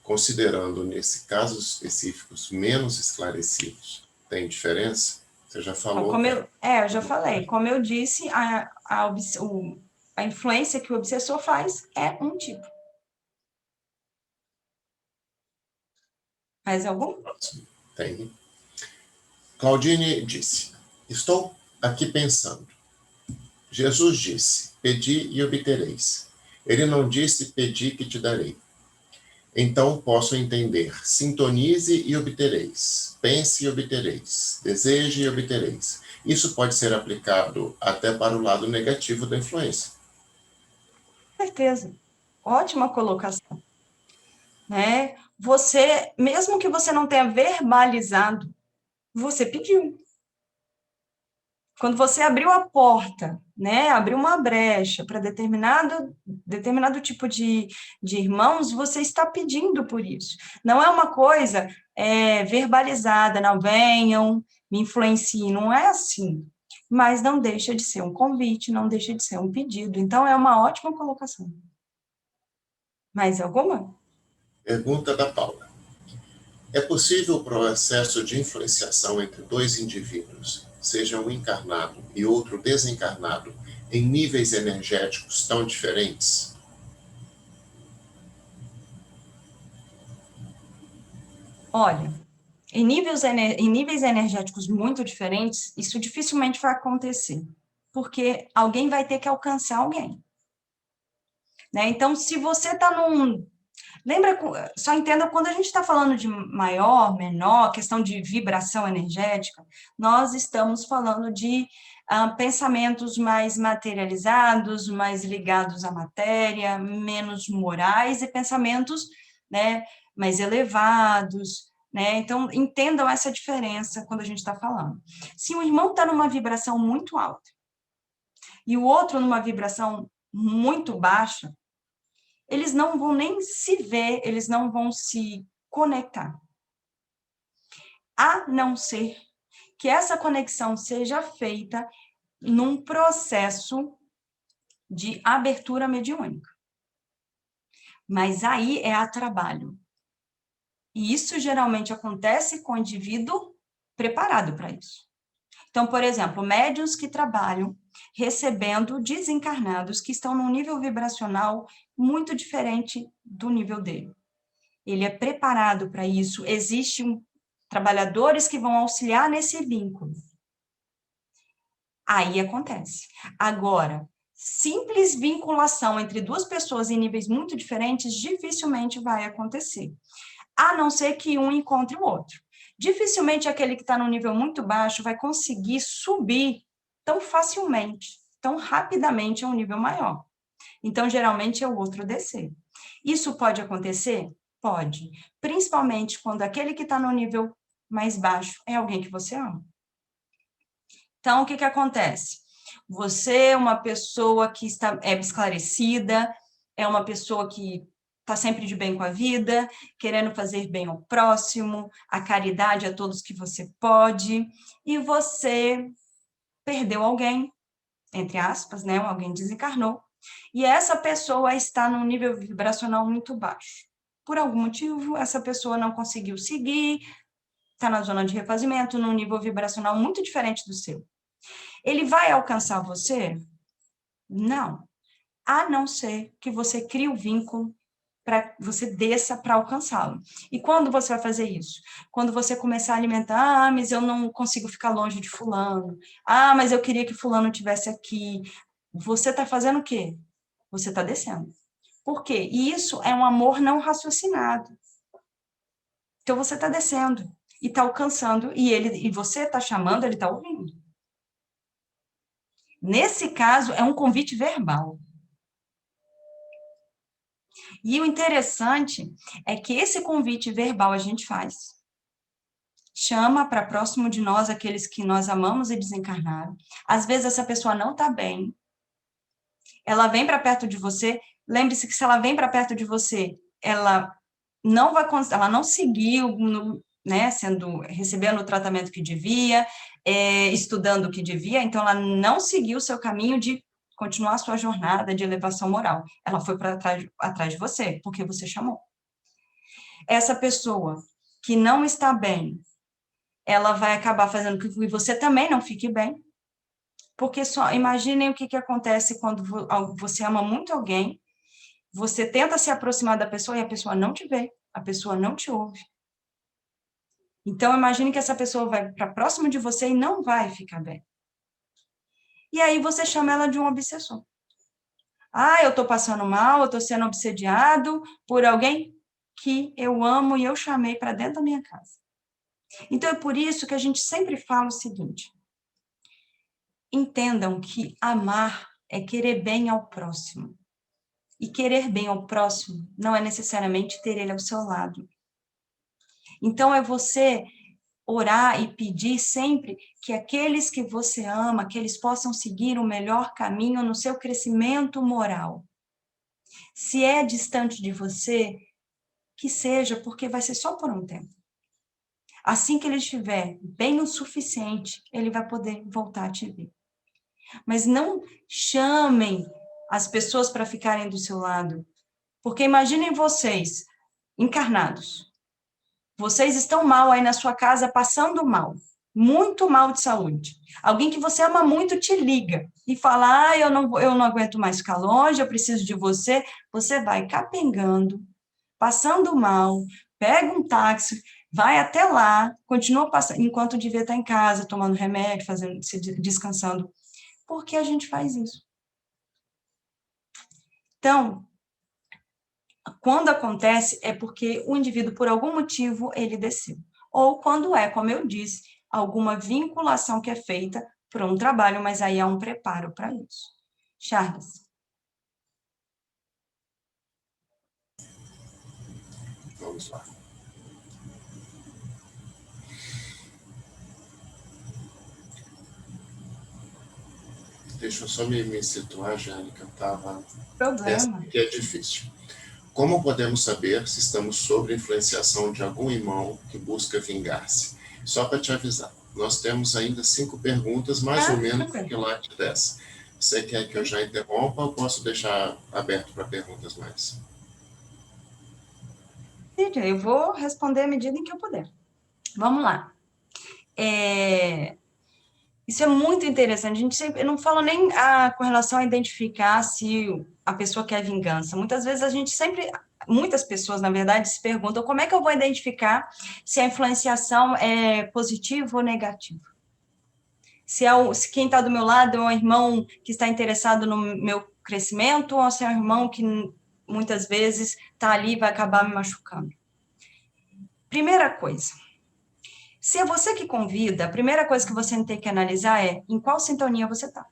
considerando nesses casos específicos menos esclarecidos, tem diferença? Você já falou. Eu já falei. Como eu disse, a influência que o obsessor faz é um tipo. Mais algum? Tem. Claudine disse: estou aqui pensando. Jesus disse: pedi e obtereis. Ele não disse: pedi que te darei. Então posso entender: sintonize e obtereis. Pense e obtereis. Deseje e obtereis. Isso pode ser aplicado até para o lado negativo da influência. Com certeza. Ótima colocação. Né? Você, mesmo que você não tenha verbalizado, você pediu. Quando você abriu a porta, né, abriu uma brecha para determinado tipo de irmãos, você está pedindo por isso. Não é uma coisa verbalizada, não venham, me influenciem, não é assim. Mas não deixa de ser um convite, não deixa de ser um pedido. Então, é uma ótima colocação. Mais alguma? Pergunta da Paula. É possível o processo de influenciação entre dois indivíduos, seja um encarnado e outro desencarnado, em níveis energéticos tão diferentes? Olha, em níveis energéticos muito diferentes, isso dificilmente vai acontecer, porque alguém vai ter que alcançar alguém. Né? Então, se você está num. Lembra, só entenda, quando a gente está falando de maior, menor, questão de vibração energética, nós estamos falando de pensamentos mais materializados, mais ligados à matéria, menos morais, e pensamentos, né, mais elevados, né? Então, entendam essa diferença quando a gente está falando. Se um irmão está numa vibração muito alta e o outro numa vibração muito baixa, eles não vão nem se ver, eles não vão se conectar. A não ser que essa conexão seja feita num processo de abertura mediúnica. Mas aí é a trabalho. E isso geralmente acontece com o indivíduo preparado para isso. Então, por exemplo, médiuns que trabalham recebendo desencarnados que estão num nível vibracional muito diferente do nível dele. Ele é preparado para isso, existem trabalhadores que vão auxiliar nesse vínculo. Aí acontece. Agora, simples vinculação entre duas pessoas em níveis muito diferentes dificilmente vai acontecer, a não ser que um encontre o outro. Dificilmente aquele que está no nível muito baixo vai conseguir subir tão facilmente, tão rapidamente a um nível maior. Então, geralmente, é o outro descer. Isso pode acontecer? Pode. Principalmente quando aquele que está no nível mais baixo é alguém que você ama. Então, o que acontece? Você é uma pessoa que é esclarecida, é uma pessoa que está sempre de bem com a vida, querendo fazer bem ao próximo, a caridade a todos que você pode, e você perdeu alguém, entre aspas, né? Alguém desencarnou, e essa pessoa está num nível vibracional muito baixo. Por algum motivo, essa pessoa não conseguiu seguir, está na zona de refazimento, num nível vibracional muito diferente do seu. Ele vai alcançar você? Não. A não ser que você crie o vínculo para você desça para alcançá-lo. E quando você vai fazer isso? Quando você começar a alimentar, mas eu não consigo ficar longe de fulano. Mas eu queria que fulano estivesse aqui. Você está fazendo o quê? Você está descendo. Por quê? E isso é um amor não raciocinado. Então, você está descendo e está alcançando, e você está chamando, ele está ouvindo. Nesse caso, é um convite verbal. E o interessante é que esse convite verbal a gente faz. Chama para próximo de nós aqueles que nós amamos e desencarnaram. Às vezes, essa pessoa não está bem. Ela vem para perto de você. Lembre-se que se ela vem para perto de você, ela não seguiu, né, recebendo o tratamento que devia, estudando o que devia, então ela não seguiu o seu caminho de continuar a sua jornada de elevação moral. Ela foi atrás de você, porque você chamou. Essa pessoa que não está bem, ela vai acabar fazendo com que você também não fique bem, porque só imaginem o que acontece quando você ama muito alguém, você tenta se aproximar da pessoa e a pessoa não te vê, a pessoa não te ouve. Então, imagine que essa pessoa vai para próximo de você e não vai ficar bem. E aí você chama ela de um obsessor. Eu estou passando mal, eu estou sendo obsediado por alguém que eu amo e eu chamei para dentro da minha casa. Então, é por isso que a gente sempre fala o seguinte: entendam que amar é querer bem ao próximo. E querer bem ao próximo não é necessariamente ter ele ao seu lado. Então, é você orar e pedir sempre que aqueles que você ama, que eles possam seguir o melhor caminho no seu crescimento moral. Se é distante de você, que seja, porque vai ser só por um tempo. Assim que ele estiver bem o suficiente, ele vai poder voltar a te ver. Mas não chamem as pessoas para ficarem do seu lado, porque imaginem vocês, encarnados. Vocês estão mal aí na sua casa, passando mal, muito mal de saúde. Alguém que você ama muito te liga e fala, eu não aguento mais ficar longe, eu preciso de você. Você vai capengando, passando mal, pega um táxi, vai até lá, continua passando, enquanto devia estar em casa, tomando remédio, descansando. Por que a gente faz isso? Então, quando acontece, é porque o indivíduo, por algum motivo, ele desceu. Ou quando é, como eu disse, alguma vinculação que é feita para um trabalho, mas aí há um preparo para isso. Charles. Vamos lá. Deixa eu só me situar, Jânica, estava... Essa aqui é difícil. Como podemos saber se estamos sob influenciação de algum irmão que busca vingar-se? Só para te avisar, nós temos ainda 5 perguntas, mais ou menos que late dessa. Você quer que eu já interrompa ou posso deixar aberto para perguntas mais? Eu vou responder à medida em que eu puder. Vamos lá. Isso é muito interessante. A gente sempre, eu não falo nem com relação a identificar se a pessoa quer vingança. Muitas vezes muitas pessoas, na verdade, se perguntam como é que eu vou identificar se a influenciação é positiva ou negativa. Se quem está do meu lado é um irmão que está interessado no meu crescimento ou se é um irmão que muitas vezes está ali e vai acabar me machucando. Primeira coisa. Se é você que convida, a primeira coisa que você tem que analisar é em qual sintonia você está.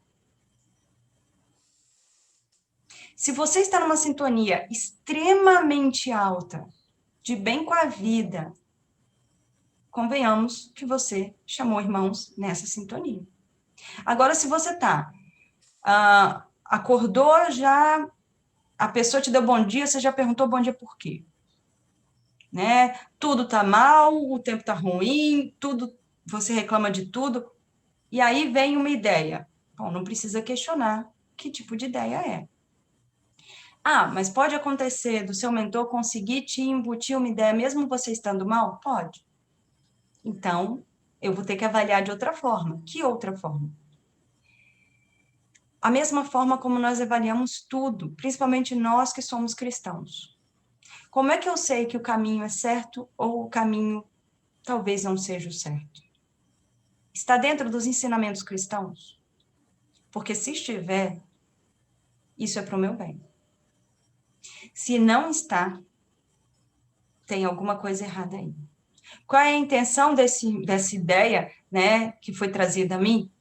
Se você está numa sintonia extremamente alta, de bem com a vida, convenhamos que você chamou irmãos nessa sintonia. Agora, se você está, acordou já, a pessoa te deu bom dia, você já perguntou bom dia por quê? Né? Tudo está mal, o tempo está ruim, você reclama de tudo. E aí vem uma ideia. Bom, não precisa questionar que tipo de ideia é. Mas pode acontecer do seu mentor conseguir te embutir uma ideia, mesmo você estando mal? Pode. Então, eu vou ter que avaliar de outra forma. Que outra forma? A mesma forma como nós avaliamos tudo, principalmente nós que somos cristãos. Como é que eu sei que o caminho é certo ou o caminho talvez não seja o certo? Está dentro dos ensinamentos cristãos? Porque se estiver, isso é para o meu bem. Se não está, tem alguma coisa errada aí. Qual é a intenção dessa ideia, né, que foi trazida a mim?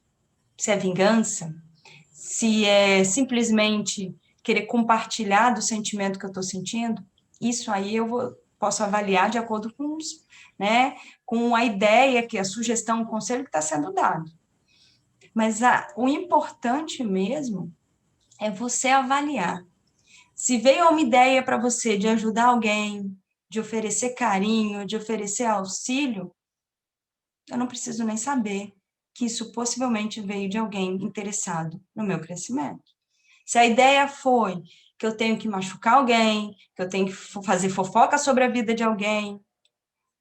Se é vingança? Se é simplesmente querer compartilhar do sentimento que eu estou sentindo? Isso aí posso avaliar de acordo com, com a ideia, a sugestão, o conselho que está sendo dado. Mas o importante mesmo é você avaliar. Se veio uma ideia para você de ajudar alguém, de oferecer carinho, de oferecer auxílio, eu não preciso nem saber que isso possivelmente veio de alguém interessado no meu crescimento. Se a ideia foi que eu tenho que machucar alguém, que eu tenho que fazer fofoca sobre a vida de alguém,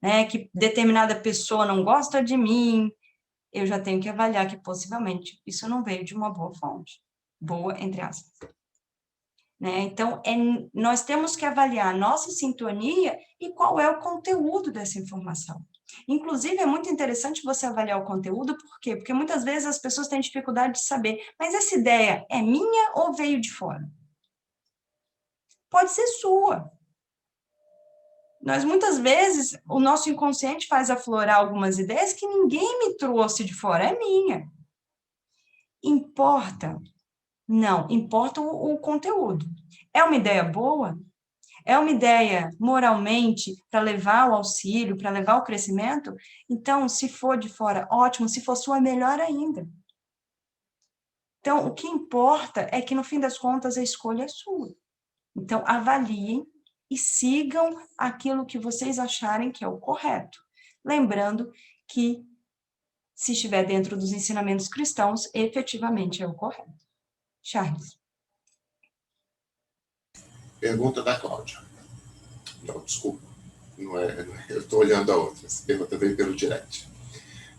né, que determinada pessoa não gosta de mim, eu já tenho que avaliar que possivelmente isso não veio de uma boa fonte. Boa, entre aspas. Né? Então, nós temos que avaliar a nossa sintonia e qual é o conteúdo dessa informação. Inclusive, é muito interessante você avaliar o conteúdo, por quê? Porque muitas vezes as pessoas têm dificuldade de saber, mas essa ideia é minha ou veio de fora? Pode ser sua. Muitas vezes, o nosso inconsciente faz aflorar algumas ideias que ninguém me trouxe de fora, é minha. Importa? Não, importa o conteúdo. É uma ideia boa? É uma ideia moralmente para levar o auxílio, para levar o crescimento? Então, se for de fora, ótimo. Se for sua, melhor ainda. Então, o que importa é que, no fim das contas, a escolha é sua. Então, avaliem e sigam aquilo que vocês acharem que é o correto. Lembrando que, se estiver dentro dos ensinamentos cristãos, efetivamente é o correto. Charles. Pergunta da Cláudia. Não, desculpa. Eu estou olhando a outra. Essa pergunta veio pelo direct.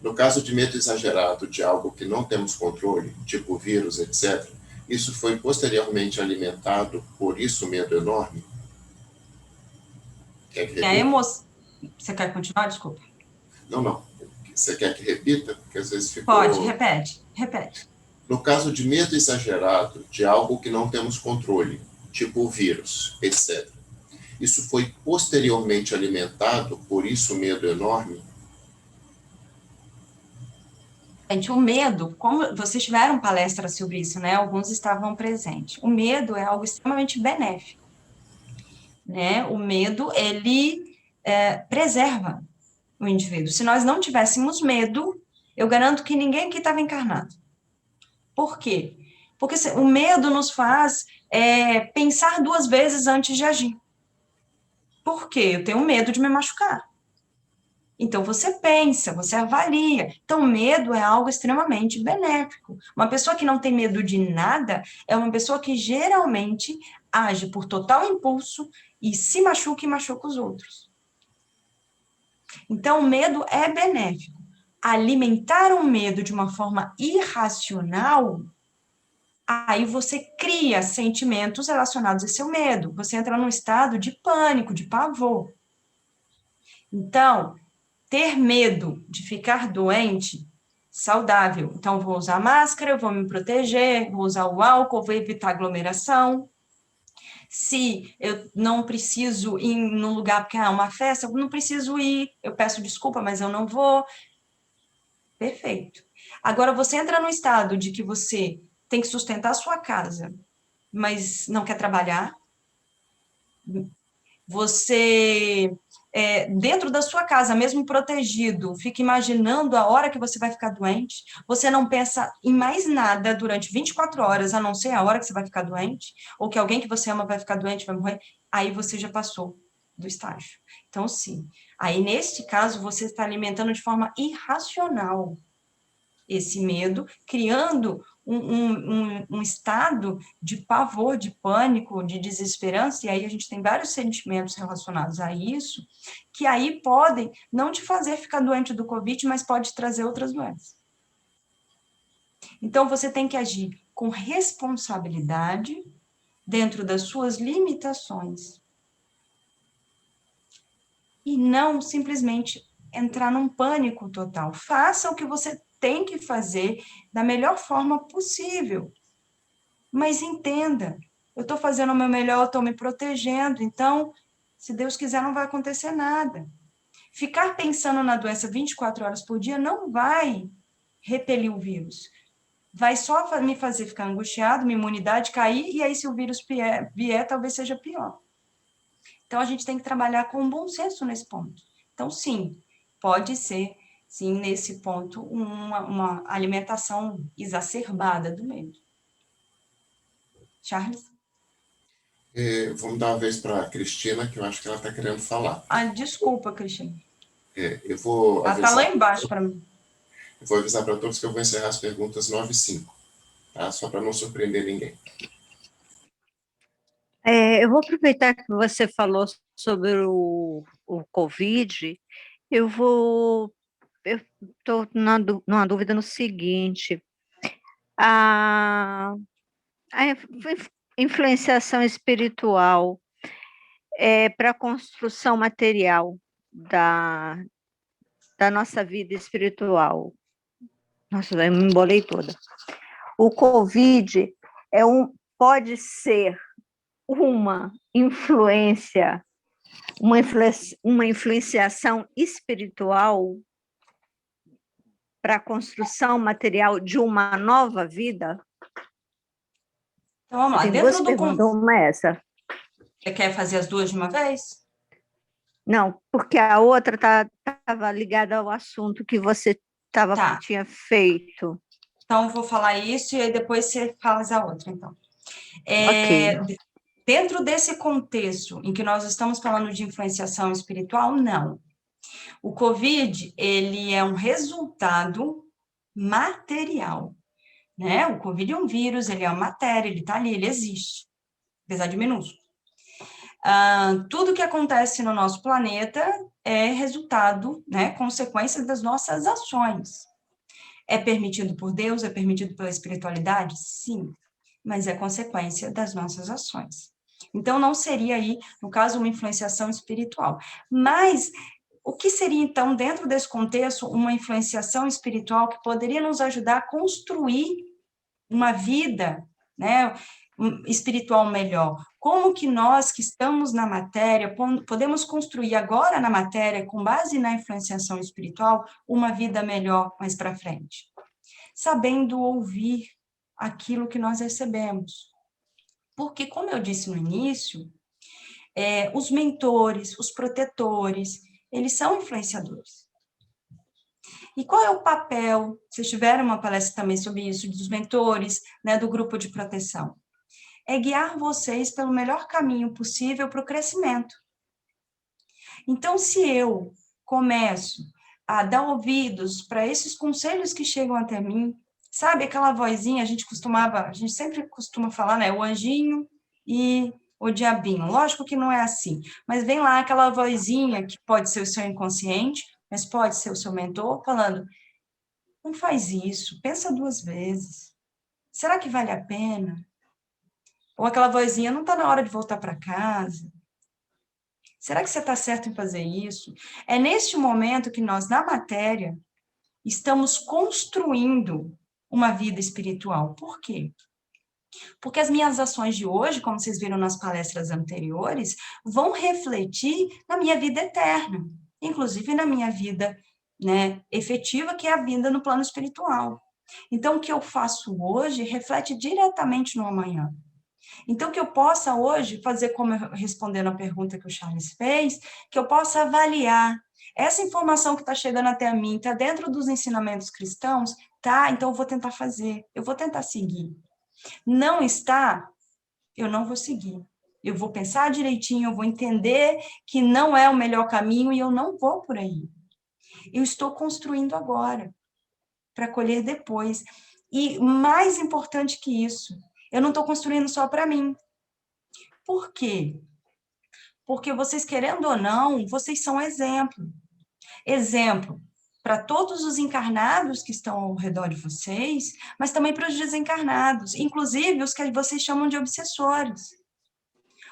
No caso de medo exagerado de algo que não temos controle, tipo vírus, etc., isso foi posteriormente alimentado, por isso medo enorme? Quer que repita? Você quer continuar? Desculpa. Não. Você quer que repita? Porque às vezes ficou... Pode, repete. No caso de medo exagerado de algo que não temos controle, tipo vírus, etc., isso foi posteriormente alimentado, por isso medo enorme? Gente, o medo, como vocês tiveram palestra sobre isso, né? Alguns estavam presentes. O medo é algo extremamente benéfico, né? O medo, ele preserva o indivíduo. Se nós não tivéssemos medo, eu garanto que ninguém aqui estava encarnado. Por quê? Porque o medo nos faz pensar duas vezes antes de agir. Por quê? Eu tenho medo de me machucar. Então, você pensa, você avalia. Então, medo é algo extremamente benéfico. Uma pessoa que não tem medo de nada é uma pessoa que geralmente age por total impulso e se machuca e machuca os outros. Então, o medo é benéfico. Alimentar o medo de uma forma irracional, aí você cria sentimentos relacionados a seu medo. Você entra num estado de pânico, de pavor. Então, ter medo de ficar doente, saudável. Então, vou usar máscara, vou me proteger, vou usar o álcool, vou evitar aglomeração. Se eu não preciso ir num lugar porque é uma festa, eu não preciso ir, eu peço desculpa, mas eu não vou. Perfeito. Agora, você entra no estado de que você tem que sustentar a sua casa, mas não quer trabalhar. Você, dentro da sua casa, mesmo protegido, fica imaginando a hora que você vai ficar doente. Você não pensa em mais nada durante 24 horas, a não ser a hora que você vai ficar doente, ou que alguém que você ama vai ficar doente, vai morrer. Aí você já passou do estágio. Então, sim. Aí, neste caso, você está alimentando de forma irracional esse medo, criando um estado de pavor, de pânico, de desesperança, e aí a gente tem vários sentimentos relacionados a isso, que aí podem não te fazer ficar doente do Covid, mas pode trazer outras doenças. Então, você tem que agir com responsabilidade, dentro das suas limitações, e não simplesmente entrar num pânico total. Faça o que você tem que fazer da melhor forma possível. Mas entenda, eu estou fazendo o meu melhor, eu estou me protegendo, então, se Deus quiser, não vai acontecer nada. Ficar pensando na doença 24 horas por dia não vai repelir o vírus. Vai só me fazer ficar angustiado, minha imunidade cair, e aí, se o vírus vier, talvez seja pior. Então, a gente tem que trabalhar com bom senso nesse ponto. Então, sim, pode ser, sim, nesse ponto, uma alimentação exacerbada do medo. Charles? Vamos dar uma vez para a Cristina, que eu acho que ela está querendo falar. Desculpa, Cristina. Eu vou ela está lá embaixo para mim. Eu vou avisar para todos que eu vou encerrar as perguntas 9 e 5, tá? Só para não surpreender ninguém. Eu vou aproveitar que você falou sobre o Covid, eu estou numa dúvida no seguinte, a influenciação espiritual para a construção material da nossa vida espiritual. Nossa, eu me embolei toda. O Covid pode ser uma influenciação espiritual para a construção material de uma nova vida? Então, vamos lá. Tem duas perguntas, uma é essa. Você quer fazer as duas de uma vez? Não, porque a outra estava ligada ao assunto que você Tá. tinha feito. Então, eu vou falar isso e aí depois você fala a outra, então. Ok. Dentro desse contexto em que nós estamos falando de influenciação espiritual, não. O COVID, ele é um resultado material, né? O COVID é um vírus, ele é uma matéria, ele está ali, ele existe, apesar de minúsculo. Tudo que acontece no nosso planeta é resultado, né, consequência das nossas ações. É permitido por Deus? É permitido pela espiritualidade? Sim, mas é consequência das nossas ações. Então, não seria aí, no caso, uma influenciação espiritual. Mas o que seria, então, dentro desse contexto, uma influenciação espiritual que poderia nos ajudar a construir uma vida, né, espiritual melhor? Como que nós, que estamos na matéria, podemos construir agora na matéria, com base na influenciação espiritual, uma vida melhor mais para frente? Sabendo ouvir aquilo que nós recebemos. Porque, como eu disse no início, os mentores, os protetores, eles são influenciadores. E qual é o papel, vocês tiveram uma palestra também sobre isso, dos mentores, né, do grupo de proteção? É guiar vocês pelo melhor caminho possível para o crescimento. Então, se eu começo a dar ouvidos para esses conselhos que chegam até mim, sabe aquela vozinha, a gente sempre costuma falar, né, o anjinho e o diabinho. Lógico que não é assim, mas vem lá aquela vozinha que pode ser o seu inconsciente, mas pode ser o seu mentor, falando, não faz isso, pensa 2 vezes. Será que vale a pena? Ou aquela vozinha, não está na hora de voltar para casa? Será que você está certo em fazer isso? É neste momento que nós, na matéria, estamos construindo uma vida espiritual. Por quê? Porque as minhas ações de hoje, como vocês viram nas palestras anteriores, vão refletir na minha vida eterna, inclusive na minha vida, né, efetiva, que é a vida no plano espiritual. Então, o que eu faço hoje reflete diretamente no amanhã. Então, que eu possa hoje fazer, como respondendo a pergunta que o Charles fez, que eu possa avaliar essa informação que está chegando até a mim, está dentro dos ensinamentos cristãos? Tá, então eu vou tentar fazer, eu vou tentar seguir. Não está, eu não vou seguir. Eu vou pensar direitinho, eu vou entender que não é o melhor caminho e eu não vou por aí. Eu estou construindo agora, para colher depois. E mais importante que isso, eu não estou construindo só para mim. Por quê? Porque vocês, querendo ou não, vocês são exemplo. Exemplo para todos os encarnados que estão ao redor de vocês, mas também para os desencarnados, inclusive os que vocês chamam de obsessores.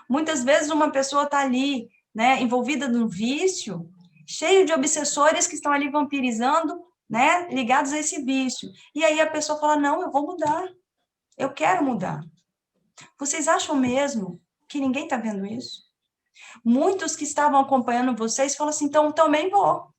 Muitas vezes uma pessoa está ali, né, envolvida no vício, cheio de obsessores que estão ali vampirizando, né, ligados a esse vício. E aí a pessoa fala, não, eu vou mudar, eu quero mudar. Vocês acham mesmo que ninguém está vendo isso? Muitos que estavam acompanhando vocês falam assim, então também vou.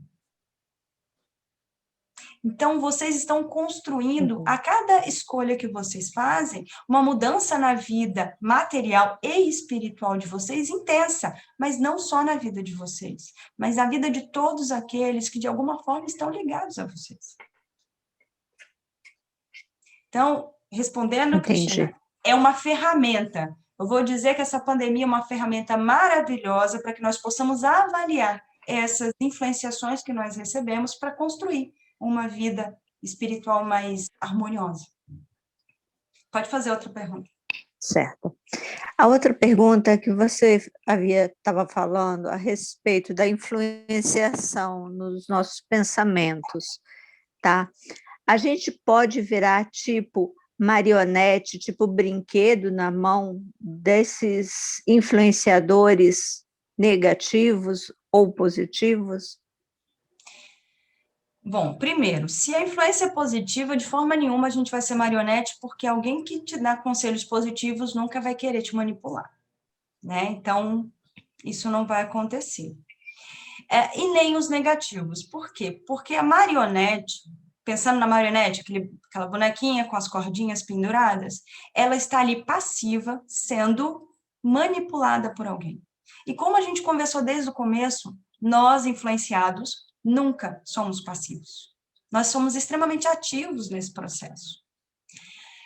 Então, vocês estão construindo, a cada escolha que vocês fazem, uma mudança na vida material e espiritual de vocês intensa, mas não só na vida de vocês, mas na vida de todos aqueles que, de alguma forma, estão ligados a vocês. Então, respondendo, Cristina, é uma ferramenta. Eu vou dizer que essa pandemia é uma ferramenta maravilhosa para que nós possamos avaliar essas influenciações que nós recebemos para construir uma vida espiritual mais harmoniosa. Pode fazer outra pergunta. Certo. A outra pergunta que você estava falando a respeito da influenciação nos nossos pensamentos, tá? A gente pode virar tipo marionete, tipo brinquedo na mão desses influenciadores negativos ou positivos? Bom, primeiro, se a influência é positiva, de forma nenhuma a gente vai ser marionete, porque alguém que te dá conselhos positivos nunca vai querer te manipular, né? Então, isso não vai acontecer. E nem os negativos. Por quê? Porque a marionete, pensando na marionete, aquela bonequinha com as cordinhas penduradas, ela está ali passiva, sendo manipulada por alguém. E como a gente conversou desde o começo, nós, influenciados, nunca somos passivos. Nós somos extremamente ativos nesse processo.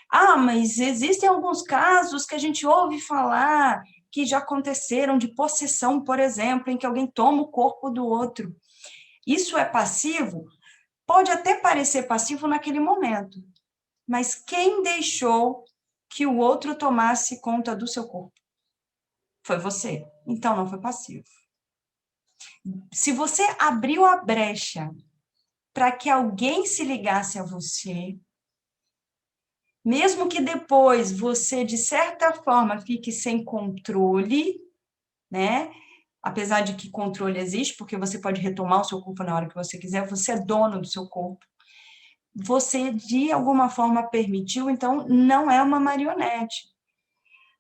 Ah, mas existem alguns casos que a gente ouve falar que já aconteceram de possessão, por exemplo, em que alguém toma o corpo do outro. Isso é passivo? Pode até parecer passivo naquele momento, mas quem deixou que o outro tomasse conta do seu corpo? Foi você. Então, não foi passivo. Se você abriu a brecha para que alguém se ligasse a você, mesmo que depois você, de certa forma, fique sem controle, né? Apesar de que controle existe, porque você pode retomar o seu corpo na hora que você quiser, você é dono do seu corpo. Você, de alguma forma, permitiu, então, não é uma marionete.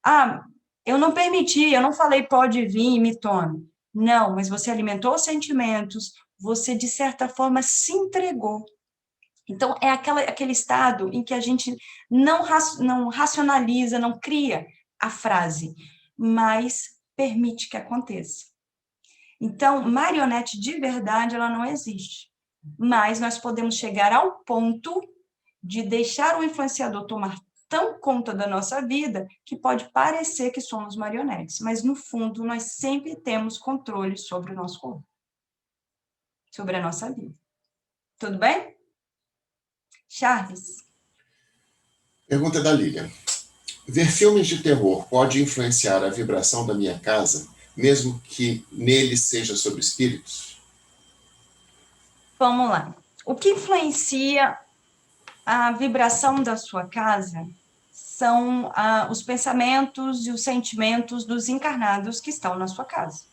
Ah, eu não permiti, eu não falei pode vir e me tome. Não, mas você alimentou os sentimentos, você, de certa forma, se entregou. Então, é aquele estado em que a gente não racionaliza, não cria a frase, mas permite que aconteça. Então, marionete de verdade, ela não existe. Mas nós podemos chegar ao ponto de deixar o influenciador tomar tão conta da nossa vida que pode parecer que somos marionetes, mas no fundo nós sempre temos controle sobre o nosso corpo, sobre a nossa vida. Tudo bem? Charles? Pergunta da Lilian. Ver filmes de terror pode influenciar a vibração da minha casa, mesmo que nele seja sobre espíritos? Vamos lá. O que influencia a vibração da sua casa são os pensamentos e os sentimentos dos encarnados que estão na sua casa.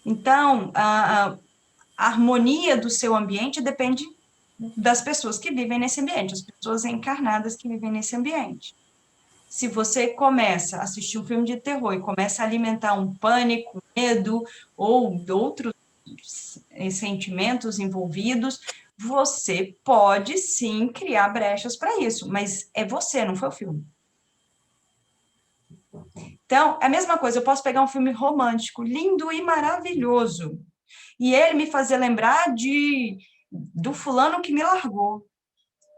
Então, a harmonia do seu ambiente depende das pessoas que vivem nesse ambiente, as pessoas encarnadas que vivem nesse ambiente. Se você começa a assistir um filme de terror e começa a alimentar um pânico, medo ou outros sentimentos envolvidos, você pode sim criar brechas para isso, mas é você, não foi o filme. Então, é a mesma coisa, eu posso pegar um filme romântico, lindo e maravilhoso, e ele me fazer lembrar do fulano que me largou,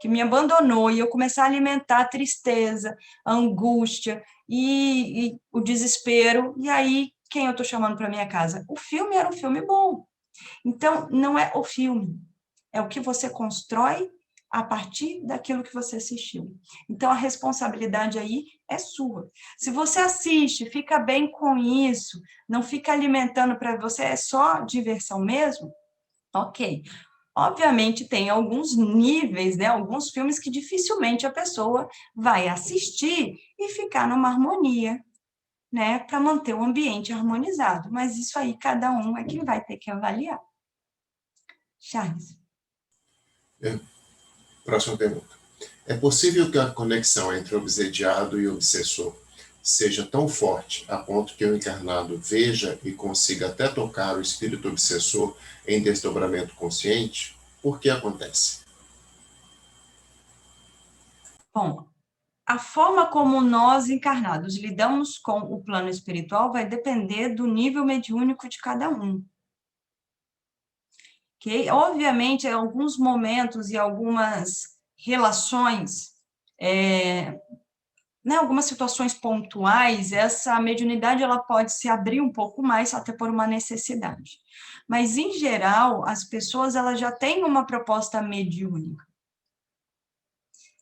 que me abandonou, e eu começar a alimentar a tristeza, a angústia e o desespero, e aí, quem eu estou chamando para minha casa? O filme era um filme bom. Então, não é o filme, é o que você constrói a partir daquilo que você assistiu. Então, a responsabilidade aí é sua. Se você assiste, fica bem com isso, não fica alimentando para você, é só diversão mesmo, ok. Obviamente, tem alguns níveis, né? Alguns filmes que dificilmente a pessoa vai assistir e ficar numa harmonia, né? Para manter o ambiente harmonizado. Mas isso aí, cada um é quem vai ter que avaliar. Charles. Próxima pergunta. É possível que a conexão entre obsediado e obsessor seja tão forte a ponto que o encarnado veja e consiga até tocar o espírito obsessor em desdobramento consciente? Por que acontece? Bom, a forma como nós encarnados lidamos com o plano espiritual vai depender do nível mediúnico de cada um. Okay? Obviamente, em alguns momentos e algumas relações, né, algumas situações pontuais, essa mediunidade ela pode se abrir um pouco mais, até por uma necessidade. Mas, em geral, as pessoas elas já têm uma proposta mediúnica.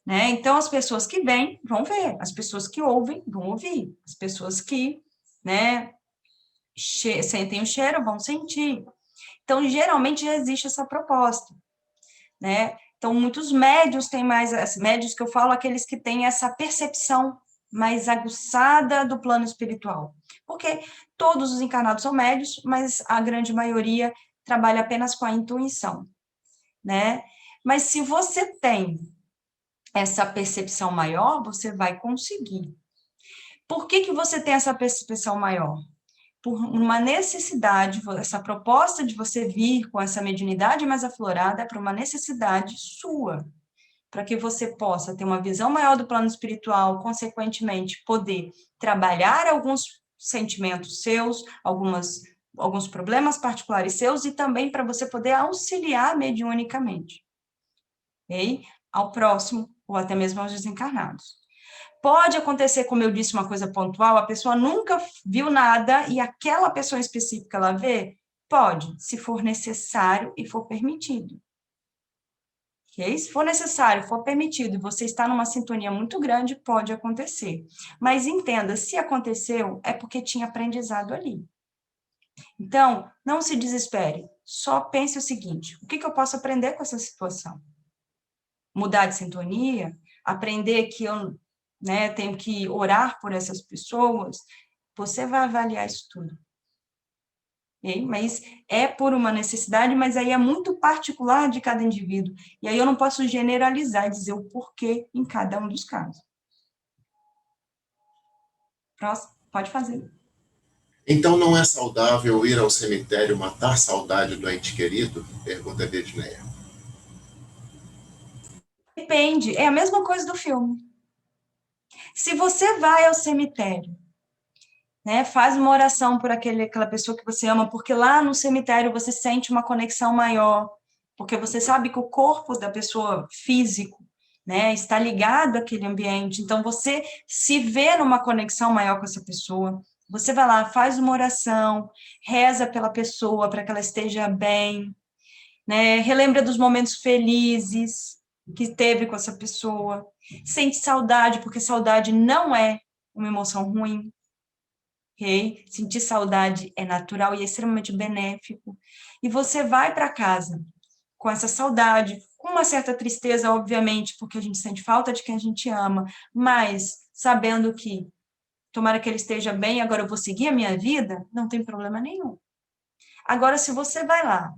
Né? Então, as pessoas que vêm vão ver, as pessoas que ouvem vão ouvir, as pessoas que, né, sentem o cheiro vão sentir. Então, geralmente já existe essa proposta, né? Então, muitos médios têm mais, médios que eu falo, aqueles que têm essa percepção mais aguçada do plano espiritual. Porque todos os encarnados são médios, mas a grande maioria trabalha apenas com a intuição, né? Mas se você tem essa percepção maior, você vai conseguir. Por que você tem essa percepção maior? Por uma necessidade, essa proposta de você vir com essa mediunidade mais aflorada é para uma necessidade sua, para que você possa ter uma visão maior do plano espiritual, consequentemente, poder trabalhar alguns sentimentos seus, alguns problemas particulares seus, e também para você poder auxiliar mediunicamente, ok? Ao próximo, ou até mesmo aos desencarnados. Pode acontecer, como eu disse, uma coisa pontual, a pessoa nunca viu nada e aquela pessoa específica ela vê? Pode, se for necessário e for permitido. Okay? Se for necessário, for permitido, e você está numa sintonia muito grande, pode acontecer. Mas entenda, se aconteceu, é porque tinha aprendizado ali. Então, não se desespere, só pense o seguinte, o que eu posso aprender com essa situação? Mudar de sintonia? Aprender que eu tenho que orar por essas pessoas? Você vai avaliar isso tudo. Okay? Mas é por uma necessidade, mas aí é muito particular de cada indivíduo. E aí eu não posso generalizar e dizer o porquê em cada um dos casos. Próximo, pode fazer. Então não é saudável ir ao cemitério matar saudade do ente querido? Pergunta a Edneia. Depende, é a mesma coisa do filme. Se você vai ao cemitério, faz uma oração por aquela pessoa que você ama, porque lá no cemitério você sente uma conexão maior, porque você sabe que o corpo da pessoa físico, está ligado àquele ambiente, então você se vê numa conexão maior com essa pessoa. Você vai lá, faz uma oração, reza pela pessoa para que ela esteja bem, relembra dos momentos felizes que teve com essa pessoa, sente saudade, porque saudade não é uma emoção ruim. Okay? Sentir saudade é natural e é extremamente benéfico. E você vai para casa com essa saudade, com uma certa tristeza, obviamente, porque a gente sente falta de quem a gente ama, mas sabendo que tomara que ele esteja bem, agora eu vou seguir a minha vida, não tem problema nenhum. Agora, se você vai lá,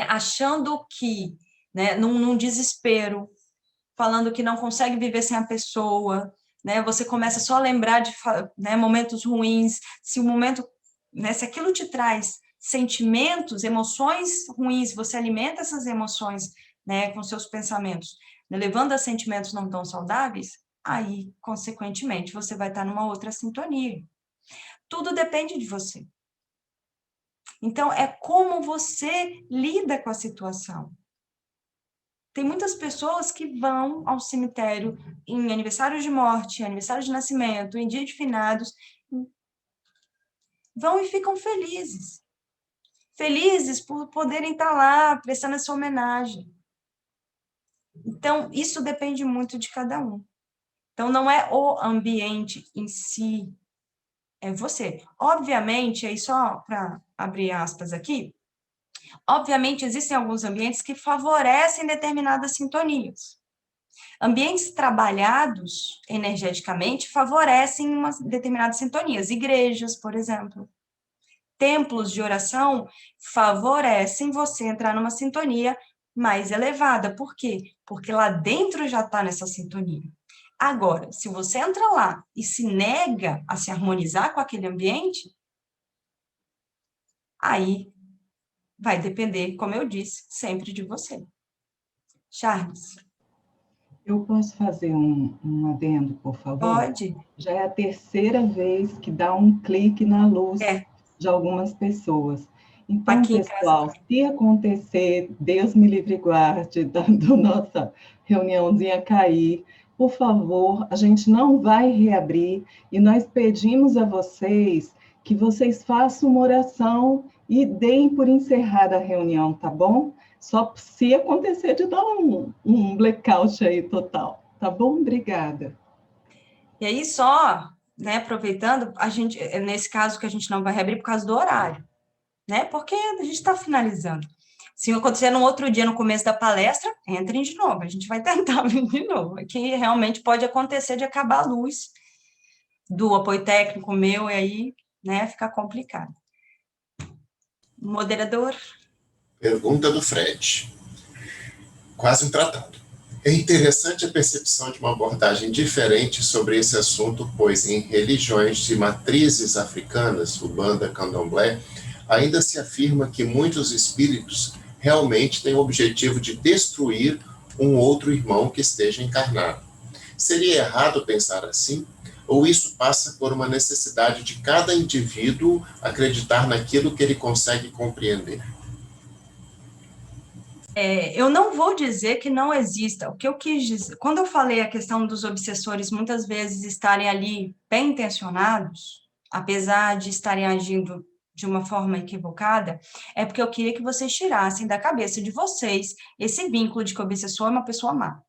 achando que, num desespero, falando que não consegue viver sem a pessoa, você começa só a lembrar de momentos ruins, se o momento, se aquilo te traz sentimentos, emoções ruins, você alimenta essas emoções, com seus pensamentos, levando a sentimentos não tão saudáveis, aí, consequentemente, você vai estar numa outra sintonia. Tudo depende de você. Então, é como você lida com a situação. Tem muitas pessoas que vão ao cemitério em aniversário de morte, aniversário de nascimento, em dia de finados, vão e ficam felizes. Felizes por poderem estar lá, prestando essa homenagem. Então, isso depende muito de cada um. Então, não é o ambiente em si, é você. Obviamente, aí só para abrir aspas aqui, obviamente existem alguns ambientes que favorecem determinadas sintonias. Ambientes trabalhados energeticamente favorecem determinadas sintonias. Igrejas, por exemplo. Templos de oração favorecem você entrar numa sintonia mais elevada. Por quê? Porque lá dentro já está nessa sintonia. Agora, se você entra lá e se nega a se harmonizar com aquele ambiente, aí vai depender, como eu disse, sempre de você. Charles. Eu posso fazer um adendo, por favor? Pode. Já é a terceira vez que dá um clique na luz de algumas pessoas. Então, aqui, pessoal, se acontecer, Deus me livre e guarde, da nossa reuniãozinha cair, por favor, a gente não vai reabrir e nós pedimos a vocês que vocês façam uma oração e deem por encerrada a reunião, tá bom? Só se acontecer de dar um blackout aí total, tá bom? Obrigada. E aí só, aproveitando, a gente, nesse caso que a gente não vai reabrir por causa do horário, porque a gente está finalizando. Se acontecer num outro dia, no começo da palestra, entrem de novo, a gente vai tentar vir de novo, que realmente pode acontecer de acabar a luz do apoio técnico meu, e aí, fica complicado. Moderador? Pergunta do Fred. Quase um tratado. É interessante a percepção de uma abordagem diferente sobre esse assunto, pois em religiões de matrizes africanas, Ubanda, Candomblé, ainda se afirma que muitos espíritos realmente têm o objetivo de destruir um outro irmão que esteja encarnado. Seria errado pensar assim? Ou isso passa por uma necessidade de cada indivíduo acreditar naquilo que ele consegue compreender? Eu não vou dizer que não exista. O que eu quis dizer, quando eu falei a questão dos obsessores muitas vezes estarem ali bem intencionados, apesar de estarem agindo de uma forma equivocada, é porque eu queria que vocês tirassem da cabeça de vocês esse vínculo de que o obsessor é uma pessoa má.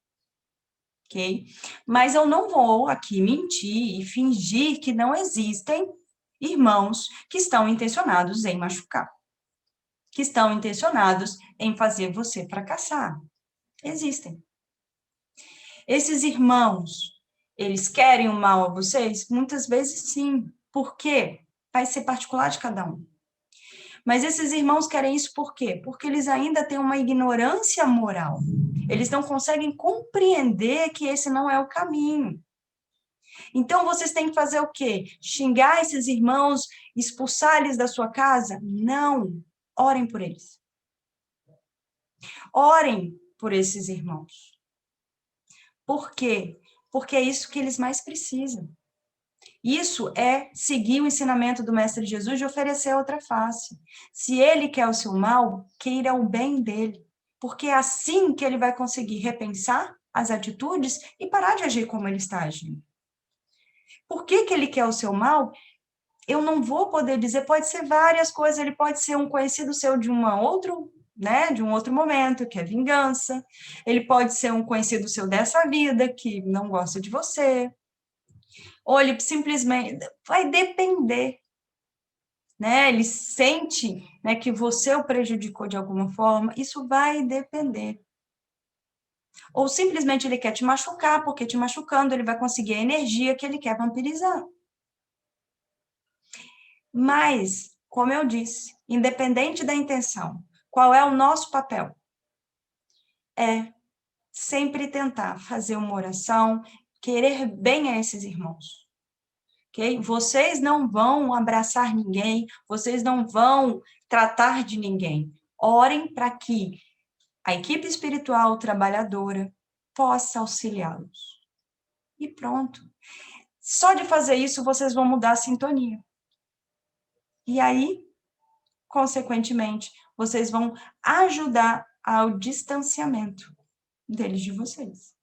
Ok? Mas eu não vou aqui mentir e fingir que não existem irmãos que estão intencionados em machucar, que estão intencionados em fazer você fracassar. Existem. Esses irmãos, eles querem o mal a vocês? Muitas vezes sim. Por quê? Vai ser particular de cada um. Mas esses irmãos querem isso por quê? Porque eles ainda têm uma ignorância moral. Eles não conseguem compreender que esse não é o caminho. Então, vocês têm que fazer o quê? Xingar esses irmãos, expulsar eles da sua casa? Não. Orem por eles. Orem por esses irmãos. Por quê? Porque é isso que eles mais precisam. Isso é seguir o ensinamento do Mestre Jesus de oferecer a outra face. Se ele quer o seu mal, queira o bem dele. Porque é assim que ele vai conseguir repensar as atitudes e parar de agir como ele está agindo. Por que que ele quer o seu mal? Eu não vou poder dizer, pode ser várias coisas, ele pode ser um conhecido seu de de um outro momento, que é vingança. Ele pode ser um conhecido seu dessa vida, que não gosta de você. Ou ele simplesmente vai depender, né? Ele sente, né, que você o prejudicou de alguma forma, isso vai depender. Ou simplesmente ele quer te machucar, porque te machucando ele vai conseguir a energia que ele quer vampirizar. Mas, como eu disse, independente da intenção, qual é o nosso papel? É sempre tentar fazer uma oração, querer bem a esses irmãos. Okay? Vocês não vão abraçar ninguém, vocês não vão tratar de ninguém. Orem para que a equipe espiritual trabalhadora possa auxiliá-los. E pronto. Só de fazer isso, vocês vão mudar a sintonia. E aí, consequentemente, vocês vão ajudar ao distanciamento deles de vocês.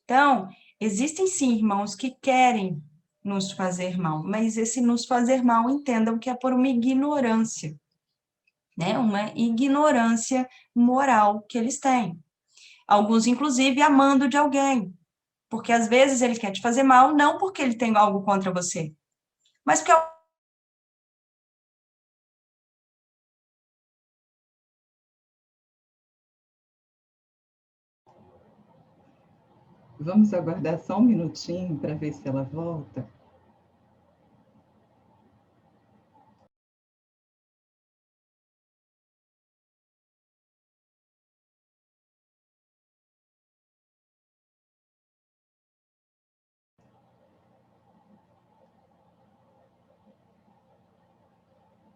Então, existem sim irmãos que querem nos fazer mal, mas esse nos fazer mal, entendam que é por uma ignorância, né? Uma ignorância moral que eles têm. Alguns, inclusive, amando de alguém, porque às vezes ele quer te fazer mal, não porque ele tem algo contra você, mas porque Vamos aguardar só um minutinho para ver se ela volta.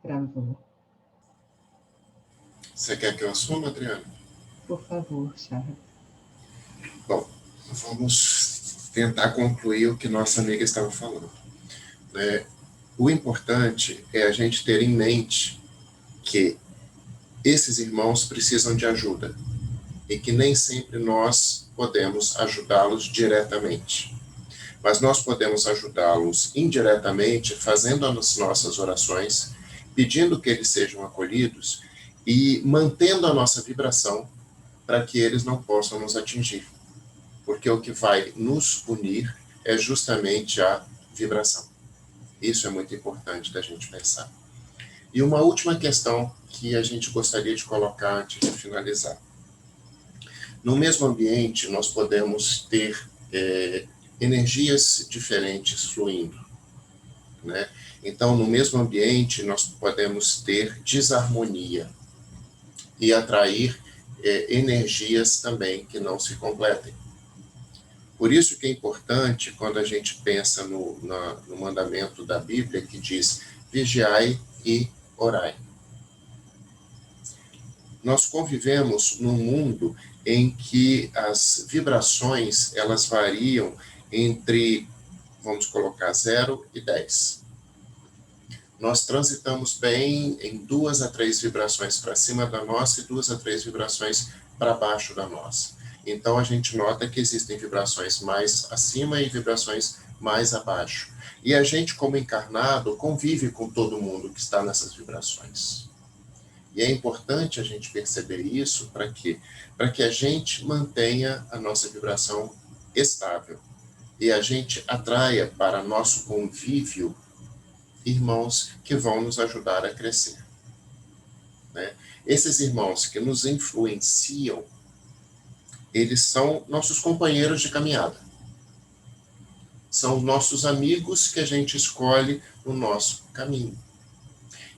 Travou. Você quer que eu assuma, Adriana? Por favor, Charles. Bom, vamos tentar concluir o que nossa amiga estava falando. O importante é a gente ter em mente que esses irmãos precisam de ajuda e que nem sempre nós podemos ajudá-los diretamente. Mas nós podemos ajudá-los indiretamente fazendo as nossas orações, pedindo que eles sejam acolhidos e mantendo a nossa vibração para que eles não possam nos atingir. Porque o que vai nos unir é justamente a vibração. Isso é muito importante da gente pensar. E uma última questão que a gente gostaria de colocar antes de finalizar. No mesmo ambiente, nós podemos ter energias diferentes fluindo, né? Então, no mesmo ambiente, nós podemos ter desarmonia e atrair energias também que não se completem. Por isso que é importante, quando a gente pensa no mandamento da Bíblia, que diz, vigiai e orai. Nós convivemos num mundo em que as vibrações, elas variam entre, vamos colocar, 0 e 10. Nós transitamos bem em 2 a 3 vibrações para cima da nossa e 2 a 3 vibrações para baixo da nossa. Então, a gente nota que existem vibrações mais acima e vibrações mais abaixo. E a gente, como encarnado, convive com todo mundo que está nessas vibrações. E é importante a gente perceber isso para quê? Para que a gente mantenha a nossa vibração estável e a gente atraia para nosso convívio irmãos que vão nos ajudar a crescer. Né? Esses irmãos que nos influenciam, eles são nossos companheiros de caminhada. São nossos amigos que a gente escolhe no nosso caminho.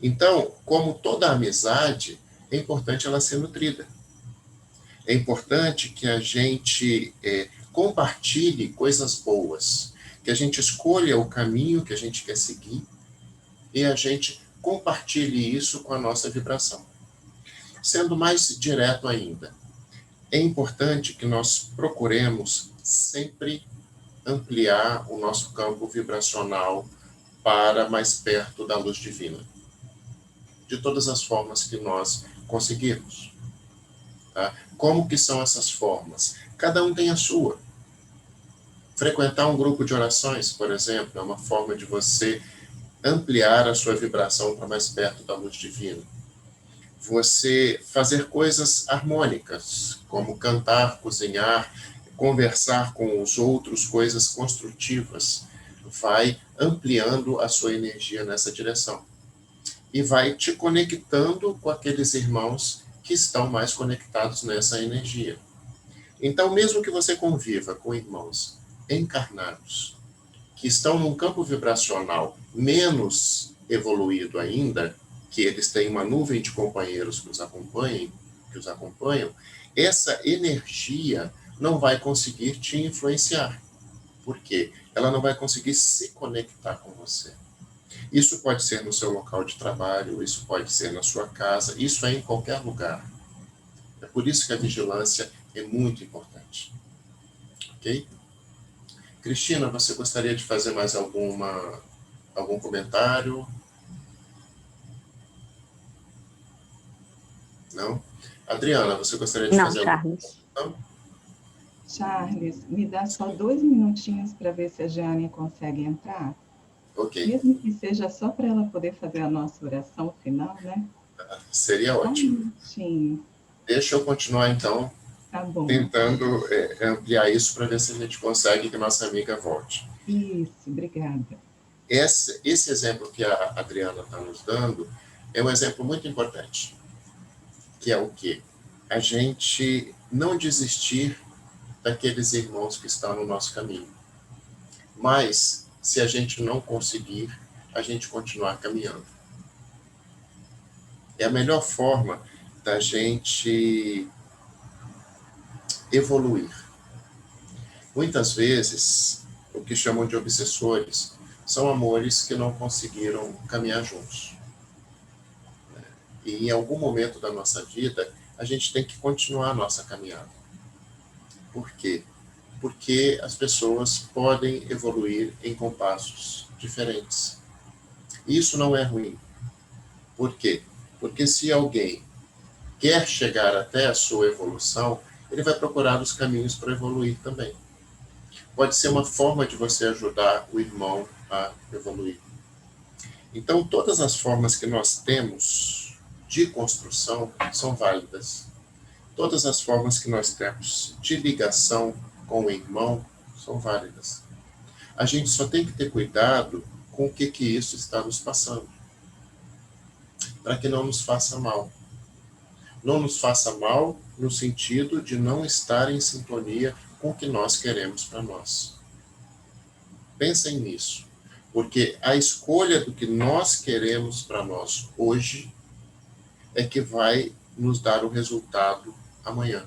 Então, como toda amizade, é importante ela ser nutrida. É importante que a gente compartilhe coisas boas, que a gente escolha o caminho que a gente quer seguir e a gente compartilhe isso com a nossa vibração. Sendo mais direto ainda, é importante que nós procuremos sempre ampliar o nosso campo vibracional para mais perto da luz divina, de todas as formas que nós conseguirmos. Tá? Como que são essas formas? Cada um tem a sua. Frequentar um grupo de orações, por exemplo, é uma forma de você ampliar a sua vibração para mais perto da luz divina. Você fazer coisas harmônicas, como cantar, cozinhar, conversar com os outros, coisas construtivas, vai ampliando a sua energia nessa direção. E vai te conectando com aqueles irmãos que estão mais conectados nessa energia. Então, mesmo que você conviva com irmãos encarnados, que estão num campo vibracional menos evoluído ainda, que eles têm uma nuvem de companheiros que os acompanham, essa energia não vai conseguir te influenciar. Por quê? Ela não vai conseguir se conectar com você. Isso pode ser no seu local de trabalho, isso pode ser na sua casa, isso é em qualquer lugar. É por isso que a vigilância é muito importante. Ok? Cristina, você gostaria de fazer mais algum comentário? Não? Adriana, você gostaria de fazer alguma Charles. Charles, me dá só 2 minutinhos para ver se a Jeane consegue entrar? Ok. Mesmo que seja só para ela poder fazer a nossa oração final, né? Seria ótimo. Deixa eu continuar, então, tá bom, tentando ampliar isso para ver se a gente consegue que nossa amiga volte. Isso, obrigada. Esse exemplo que a Adriana está nos dando é um exemplo muito importante, que é o quê? A gente não desistir daqueles irmãos que estão no nosso caminho. Mas, se a gente não conseguir, a gente continuar caminhando. É a melhor forma da gente evoluir. Muitas vezes, o que chamam de obsessores são amores que não conseguiram caminhar juntos. E em algum momento da nossa vida, a gente tem que continuar a nossa caminhada. Por quê? Porque as pessoas podem evoluir em compassos diferentes. E isso não é ruim. Por quê? Porque se alguém quer chegar até a sua evolução, ele vai procurar os caminhos para evoluir também. Pode ser uma forma de você ajudar o irmão a evoluir. Então, todas as formas que nós temos de construção são válidas. Todas as formas que nós temos de ligação com o irmão são válidas. A gente só tem que ter cuidado com o que isso está nos passando, para que não nos faça mal. Não nos faça mal no sentido de não estar em sintonia com o que nós queremos para nós. Pensem nisso, porque a escolha do que nós queremos para nós hoje é que vai nos dar o resultado amanhã.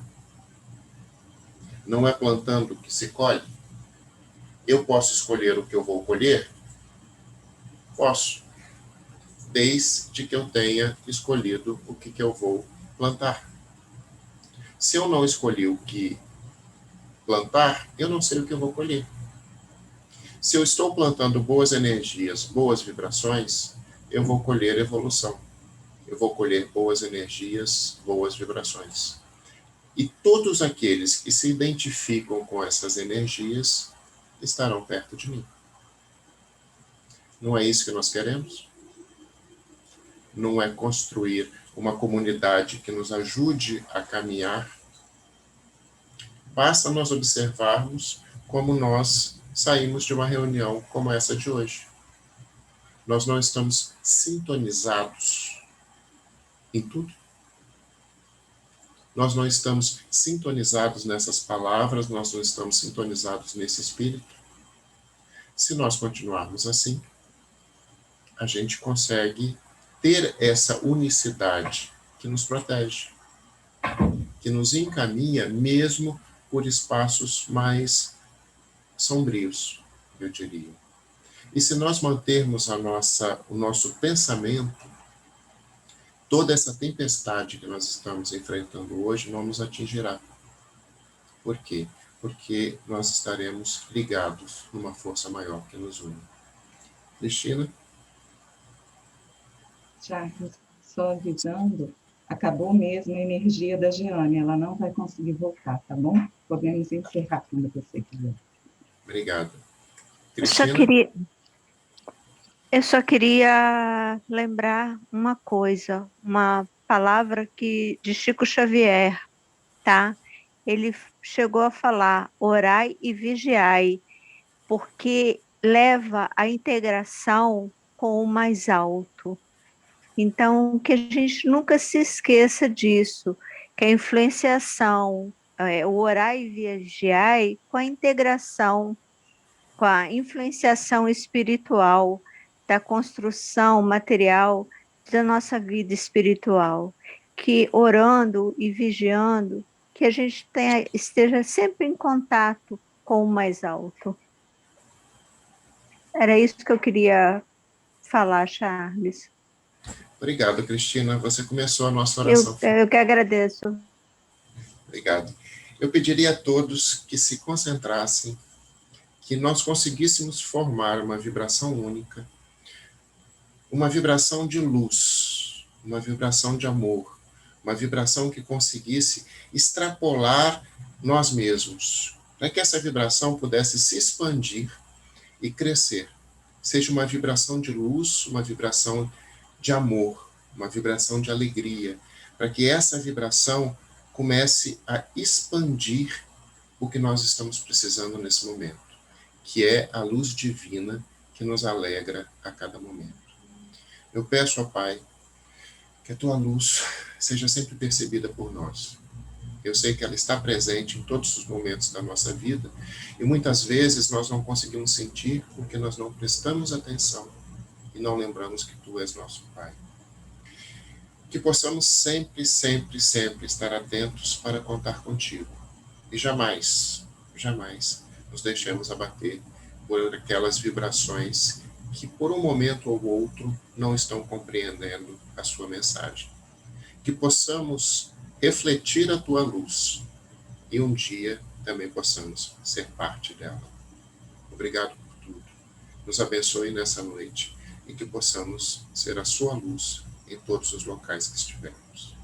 Não é plantando que se colhe? Eu posso escolher o que eu vou colher? Posso, desde que eu tenha escolhido o que eu vou plantar. Se eu não escolhi o que plantar, eu não sei o que eu vou colher. Se eu estou plantando boas energias, boas vibrações, eu vou colher evolução. Eu vou colher boas energias, boas vibrações. E todos aqueles que se identificam com essas energias estarão perto de mim. Não é isso que nós queremos? Não é construir uma comunidade que nos ajude a caminhar? Basta nós observarmos como nós saímos de uma reunião como essa de hoje. Nós não estamos sintonizados em tudo. Nós não estamos sintonizados nessas palavras, nós não estamos sintonizados nesse espírito. Se nós continuarmos assim, a gente consegue ter essa unicidade que nos protege, que nos encaminha mesmo por espaços mais sombrios, eu diria. E se nós mantermos o nosso pensamento, toda essa tempestade que nós estamos enfrentando hoje não nos atingirá. Por quê? Porque nós estaremos ligados numa força maior que nos une. Cristina? Charles, só avisando, acabou mesmo a energia da Jeane, ela não vai conseguir voltar, tá bom? Podemos encerrar quando você quiser. Obrigado. Cristina? Eu só queria lembrar uma coisa, uma palavra de Chico Xavier, tá? Ele chegou a falar, orai e vigiai, porque leva a integração com o mais alto. Então, que a gente nunca se esqueça disso, que a influenciação, o orai e vigiai, com a integração, com a influenciação espiritual, da construção material da nossa vida espiritual, que orando e vigiando, que a gente esteja sempre em contato com o mais alto. Era isso que eu queria falar, Charles. Obrigado, Cristina. Você começou a nossa oração. Eu que agradeço. Obrigado. Eu pediria a todos que se concentrassem, que nós conseguíssemos formar uma vibração única, uma vibração de luz, uma vibração de amor, uma vibração que conseguisse extrapolar nós mesmos, para que essa vibração pudesse se expandir e crescer. Seja uma vibração de luz, uma vibração de amor, uma vibração de alegria, para que essa vibração comece a expandir o que nós estamos precisando nesse momento, que é a luz divina que nos alegra a cada momento. Eu peço, ó Pai, que a Tua luz seja sempre percebida por nós. Eu sei que ela está presente em todos os momentos da nossa vida e muitas vezes nós não conseguimos sentir porque nós não prestamos atenção e não lembramos que Tu és nosso Pai. Que possamos sempre, sempre, sempre estar atentos para contar contigo e jamais, jamais nos deixemos abater por aquelas vibrações que por um momento ou outro não estão compreendendo a sua mensagem. Que possamos refletir a tua luz e um dia também possamos ser parte dela. Obrigado por tudo. Nos abençoe nessa noite e que possamos ser a sua luz em todos os locais que estivermos.